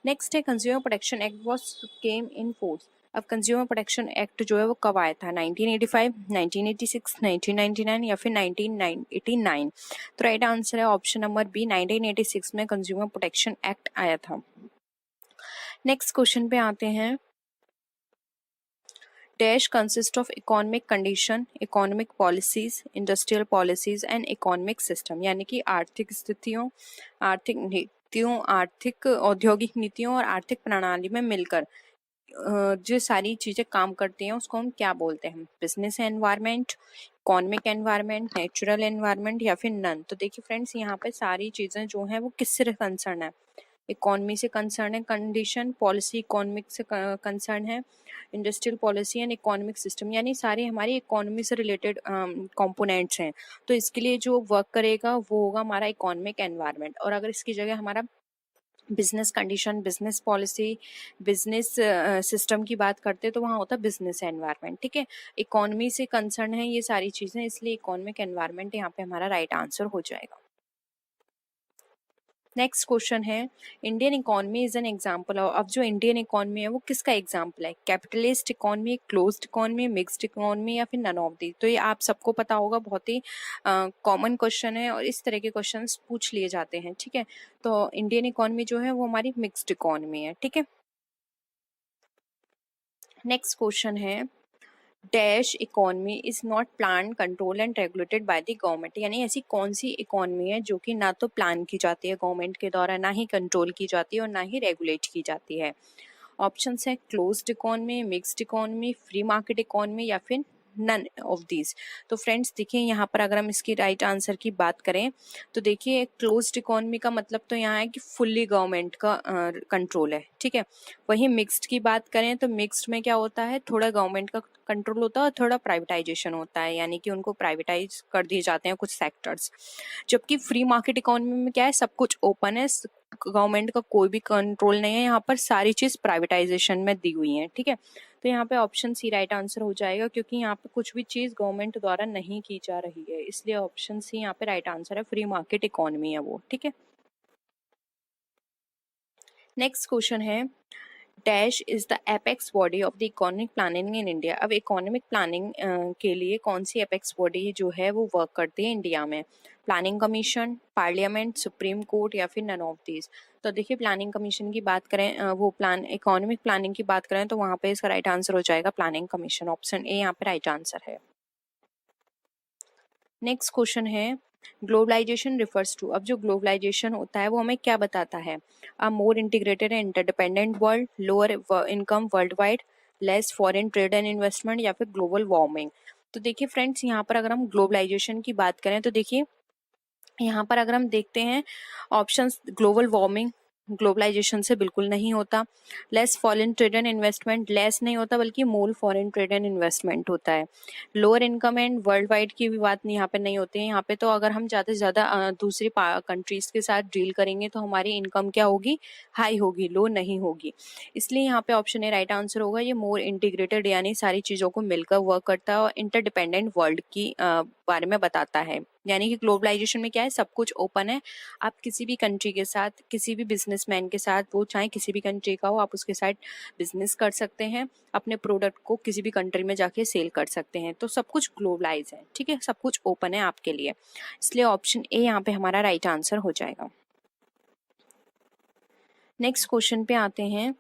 नेक्स्ट है consumer protection act was came in force. अब कंज्यूमर प्रोटेक्शन एक्ट जो है वो कब आया था? 1985, 1986, 1999 या फिर 1989? तो राइट आंसर है ऑप्शन नंबर बी, 1986 में कंज्यूमर प्रोटेक्शन एक्ट आया था। नेक्स्ट क्वेश्चन पे आते हैं। Dash consist of economic condition, economic policies, industrial policies and economic system, यानी कि आर्थिक स्थितियों, आर्थिक नीतियों, आर्थिक औद्योगिक नीतियों और आर्थिक प्रणाली में मिलकर जो सारी चीजें काम करती हैं उसको हम क्या बोलते हैं? Business environment, economic environment, natural environment या फिर नन? तो देखिए फ्रेंड्स यहाँ पे सारी चीजें जो हैं वो किससे कंसर्न है? इकोनॉमी से कंसर्न है कंडीशन, पॉलिसी इकोनॉमिक से कंसर्न है, industrial policy and economic system, यानी सारे हमारी इकोनॉमी से रिलेटेड कंपोनेंट्स हैं। तो इसके लिए जो वर्क करेगा वो होगा हमारा इकोनॉमिक एनवायरनमेंट। और अगर इसकी जगह हमारा business condition, business policy, business system की बात करते हैं तो वहाँ होता है बिजनेस एनवायरनमेंट, ठीक है। इकोनॉमी से कंसर्न है ये सारी चीजें, इसलिए इकोनॉमिक एनवायरनमेंट यहाँ पे हमारा राइट आंसर हो जाएगा। नेक्स्ट क्वेश्चन है, Indian economy is an example of. अब जो इंडियन इकोनॉमी है वो किसका एग्जांपल है? Capitalist economy, closed economy, mixed economy या फिर नन ऑफ दी? तो ये आप सबको पता होगा, बहुत ही कॉमन क्वेश्चन है और इस तरह के क्वेश्चंस पूछ लिए जाते हैं, ठीक है। तो इंडियन इकोनॉमी जो है वो हमारी मिक्स्ड इकोनॉमी है, ठीक है। नेक्स्ट क्वेश्चन है, dash economy is not plan, control and regulated by the government, यानी ऐसी कौन सी इकोनॉमी है जो कि ना तो प्लान की जाती है गवर्नमेंट के द्वारा, ना ही कंट्रोल की जाती है और ना ही रेगुलेट की जाती है? ऑप्शंस है closed economy, mixed economy, free market economy या फिर नन ऑफ दीज। तो फ्रेंड्स देखिए यहाँ पर अगर हम इसकी राइट आंसर की बात करें तो देखिए क्लोज्ड इकोनॉमी का मतलब तो यहाँ है कि फुल्ली गवर्नमेंट का कंट्रोल है, ठीक है। वहीं मिक्स्ड की बात करें तो मिक्स्ड में क्या होता है, थोड़ा गवर्नमेंट का कंट्रोल होता है और थोड़ा प्राइवेटाइजेशन होता है, यानी कि उनको प्राइवेटाइज कर दिए जाते हैं कुछ सेक्टर्स। जबकि फ्री मार्केट इकोनॉमी में क्या है, सब कुछ ओपन है, गवर्नमेंट का कोई भी कंट्रोल नहीं है, यहाँ पर सारी चीज प्राइवेटाइजेशन में दी हुई है, ठीक है। तो यहाँ पे ऑप्शन सी राइट आंसर हो जाएगा, क्योंकि यहाँ पे कुछ भी चीज गवर्नमेंट द्वारा नहीं की जा रही है, इसलिए ऑप्शन सी यहाँ पे राइट आंसर है, फ्री मार्केट इकोनॉमी है वो, ठीक है। नेक्स्ट क्वेश्चन है, dash is the apex body of the economic planning in India. अब इकोनॉमिक प्लानिंग के लिए कौन सी एपेक्स बॉडी जो है वो वर्क करती है इंडिया में? Planning commission, parliament, supreme court या फिर नन ऑफ दीज? तो देखिए प्लानिंग कमीशन की बात करें, वो प्लान इकोनॉमिक प्लानिंग की बात करें तो वहाँ पे इसका राइट आंसर हो जाएगा प्लानिंग कमीशन, ऑप्शन ए यहाँ पे राइट आंसर है। नेक्स्ट क्वेश्चन है, ग्लोबलाइजेशन रिफर्स टू। अब जो ग्लोबलाइजेशन होता है वो हमें क्या बताता है? A more integrated and interdependent world, lower income worldwide, less foreign trade and investment या फिर ग्लोबल वार्मिंग? तो देखिए फ्रेंड्स यहाँ पर अगर हम ग्लोबलाइजेशन की बात करें तो देखिए यहाँ पर अगर हम देखते हैं ऑप्शंस, ग्लोबल वार्मिंग ग्लोबलाइजेशन से बिल्कुल नहीं होता, less foreign trade and investment, less नहीं होता बल्कि मोर फॉरेन ट्रेड एंड इन्वेस्टमेंट होता है, lower income and world wide की भी बात यहाँ पे नहीं होती है। यहाँ पे तो अगर हम ज़्यादा से ज़्यादा दूसरी कंट्रीज के साथ डील करेंगे तो हमारी इनकम क्या होगी, हाई होगी, लो नहीं होगी। इसलिए यहाँ पे ऑप्शन ए राइट आंसर होगा, ये मोर इंटीग्रेटेड यानी सारी चीज़ों को मिलकर वर्क करता है और इंटरडिपेंडेंट वर्ल्ड की बारे में बताता है। यानी कि ग्लोबलाइजेशन में क्या है, सब कुछ ओपन है, आप किसी भी कंट्री के साथ, किसी भी बिजनेसमैन के साथ, वो चाहे किसी भी कंट्री का हो, आप उसके साथ बिजनेस कर सकते हैं, अपने प्रोडक्ट को किसी भी कंट्री में जाके सेल कर सकते हैं। तो सब कुछ ग्लोबलाइज है, ठीक है, सब कुछ ओपन है आपके लिए, इसलिए ऑप्शन ए यहाँ पे हमारा राइट आंसर हो जाएगा। नेक्स्ट क्वेश्चन पे आते हैं,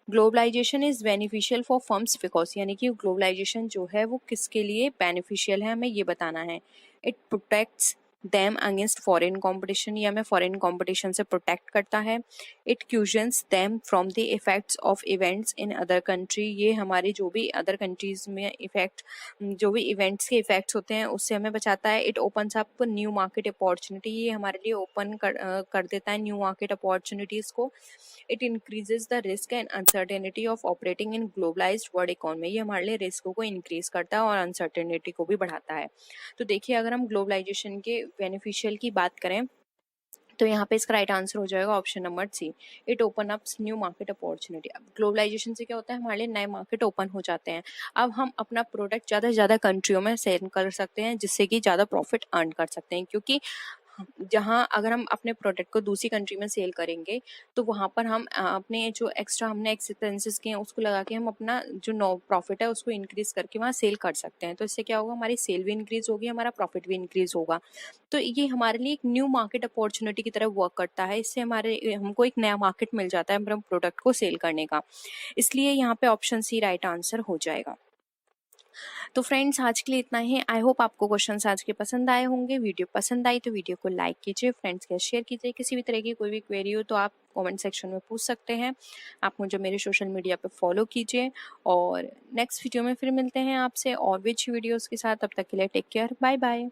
globalisation is beneficial for firms because, यानी कि ग्लोबलाइजेशन जो है वो किसके लिए बेनिफिशियल है, हमें ये बताना है। It protects them against foreign competition, ये हमें foreign competition से protect करता है. It cushions them from the effects of events in other country, ये हमारी जो भी other countries में जो भी events के effects होते हैं उससे हमें बचाता है. It opens up new market opportunity, ये हमारे लिए open कर देता है new market opportunities को. It increases the risk and uncertainty of operating in globalized world economy, ये हमारे लिए रिस्क को इंक्रीज करता है और अनसर्टेनिटी को भी बढ़ाता है. तो देखिए अगर हम ग्लोबलाइजेशन के बेनिफिशियल की बात करें तो यहाँ पे इसका राइट आंसर हो जाएगा option number C. It open ups new market opportunity. अब ग्लोबलाइजेशन से क्या होता है, हमारे लिए नए मार्केट ओपन हो जाते हैं. अब हम अपना प्रोडक्ट ज़्यादा से ज़्यादा कंट्रियों में सेल कर सकते हैं जिससे कि ज़्यादा प्रॉफिट अर्न कर सकते हैं, क्योंकि जहाँ अगर हम अपने प्रोडक्ट को दूसरी कंट्री में सेल करेंगे तो वहाँ पर हम अपने जो एक्स्ट्रा हमने एक्सपेंसेस किए हैं उसको लगा के हम अपना जो नो प्रॉफिट है उसको इंक्रीज करके वहाँ सेल कर सकते हैं. तो इससे क्या होगा, हमारी सेल भी इंक्रीज होगी, हमारा प्रॉफिट भी इंक्रीज होगा. तो ये हमारे लिए एक न्यू मार्केट अपॉर्चुनिटी की तरह वर्क करता है. इससे हमको एक नया मार्केट मिल जाता है अपने प्रोडक्ट को सेल करने का. इसलिए यहाँ पे ऑप्शन सी राइट आंसर हो जाएगा. तो फ्रेंड्स आज के लिए इतना ही. आई होप आपको क्वेश्चंस आज के पसंद आए होंगे. वीडियो पसंद आई तो वीडियो को लाइक कीजिए, फ्रेंड्स के शेयर कीजिए. किसी भी तरह की कोई भी क्वेरी हो तो आप कमेंट सेक्शन में पूछ सकते हैं. आप मुझे मेरे सोशल मीडिया पे फॉलो कीजिए और नेक्स्ट वीडियो में फिर मिलते हैं आपसे और भी अच्छी वीडियोस के साथ. तब तक के लिए टेक केयर, बाय बाय.